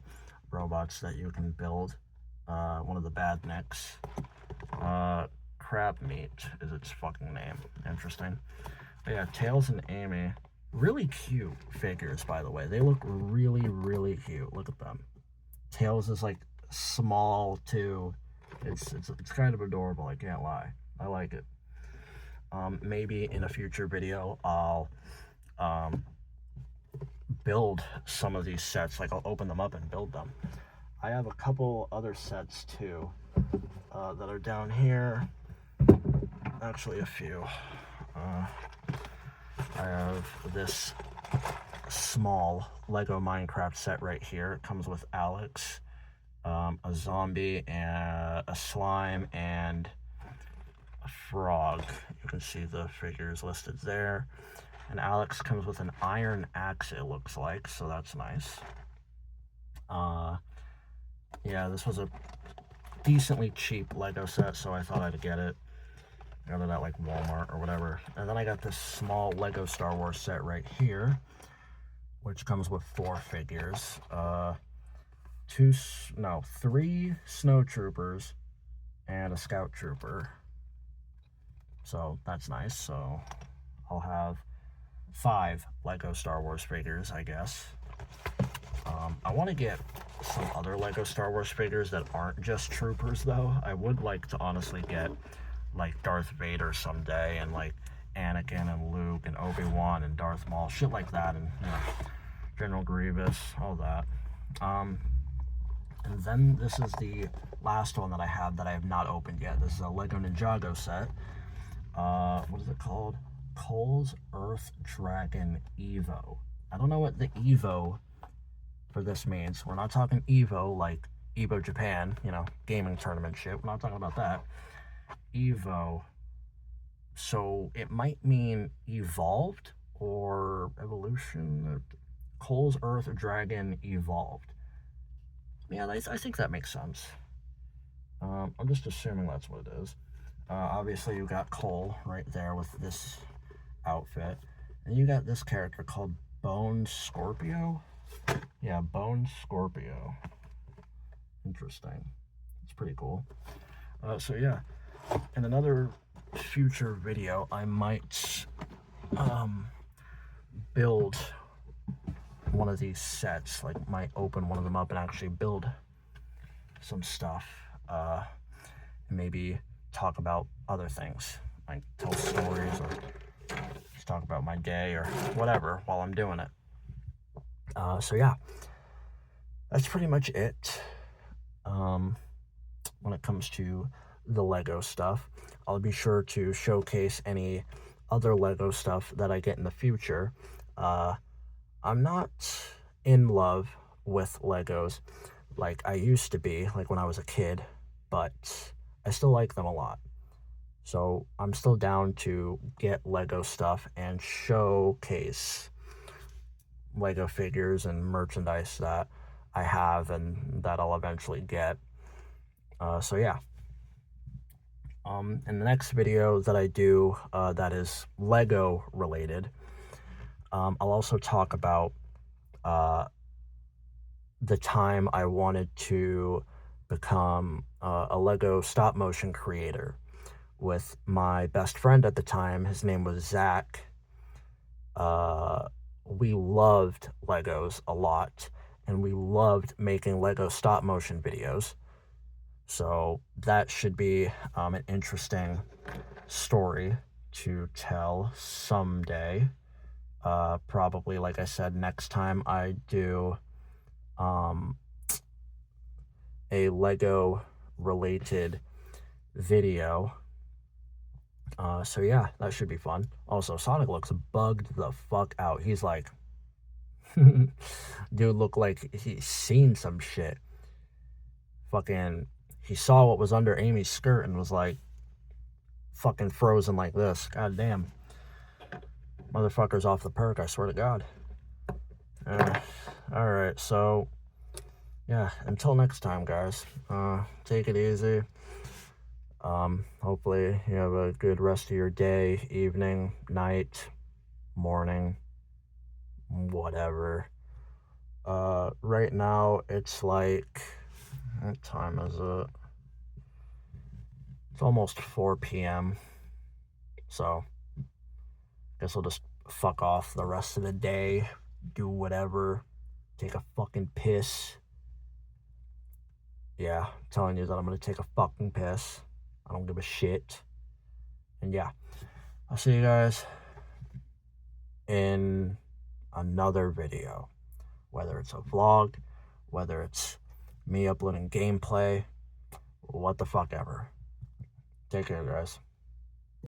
robots that you can build. One of the badniks. Crab Meat is its fucking name. Interesting. But yeah, Tails and Amy. Really cute figures, by the way. They look really, really cute. Look at them. Tails is like small too. It's kind of adorable, I can't lie. I like it. Maybe in a future video I'll build some of these sets. Like I'll open them up and build them. I have a couple other sets too that are down here. Actually, a few. I have this small Lego Minecraft set right here. It comes with Alex, a zombie, and a slime, and a frog. You can see the figures listed there. And Alex comes with an iron axe, it looks like, so that's nice. Yeah, this was a decently cheap Lego set, so I thought I'd get it. I got it at like Walmart or whatever. And then I got this small Lego Star Wars set right here, which comes with 4 figures. 3 snow troopers and a scout trooper. So that's nice. So I'll have 5 Lego Star Wars figures, I guess. I want to get some other Lego Star Wars figures that aren't just troopers, though. I would like to honestly get like Darth Vader someday, and like Anakin and Luke and Obi-Wan and Darth Maul, shit like that, and you know, General Grievous, all that. And then this is the last one that I have not opened yet. This is a Lego Ninjago set. What is it called? Cole's Earth Dragon Evo. I don't know what the Evo for this means. We're not talking Evo like Evo Japan, you know, gaming tournament shit. We're not talking about that. Evo. So it might mean evolved or evolution. Cole's Earth Dragon Evolved. Yeah, I think that makes sense. I'm just assuming that's what it is. Obviously, you got Cole right there with this outfit. And you got this character called Bone Scorpio. Yeah, Bone Scorpio. Interesting. It's pretty cool. So yeah, in another future video, I might build one of these sets. Like, might open one of them up and actually build some stuff. Maybe talk about other things, like tell stories or just talk about my day or whatever while I'm doing it. So yeah, that's pretty much it. When it comes to the Lego stuff, I'll be sure to showcase any other Lego stuff that I get in the future. I'm not in love with Legos like I used to be, like when I was a kid, but I still like them a lot. So I'm still down to get Lego stuff and showcase Lego figures and merchandise that I have and that I'll eventually get. So yeah. In the next video that I do that is Lego related, I'll also talk about the time I wanted to become a Lego stop motion creator with my best friend at the time. His name was Zach. We loved Legos a lot, and we loved making Lego stop motion videos. So that should be an interesting story to tell someday. Probably, like I said, next time I do a Lego related video. So yeah, that should be fun. Also, Sonic looks bugged the fuck out. He's like, dude looked like he's seen some shit. Fucking, he saw what was under Amy's skirt and was like, fucking frozen like this. God damn. Motherfucker's off the perk, I swear to God. Alright, so, yeah, until next time, guys. Take it easy. Hopefully you have a good rest of your day, evening, night, morning, whatever. Right now it's like, what time is it? It's almost 4 p.m. So, guess I'll just fuck off the rest of the day, do whatever, take a fucking piss. Yeah, I'm telling you that I'm gonna take a fucking piss. I don't give a shit. And yeah, I'll see you guys in another video. Whether it's a vlog, whether it's me uploading gameplay, what the fuck ever. Take care, guys.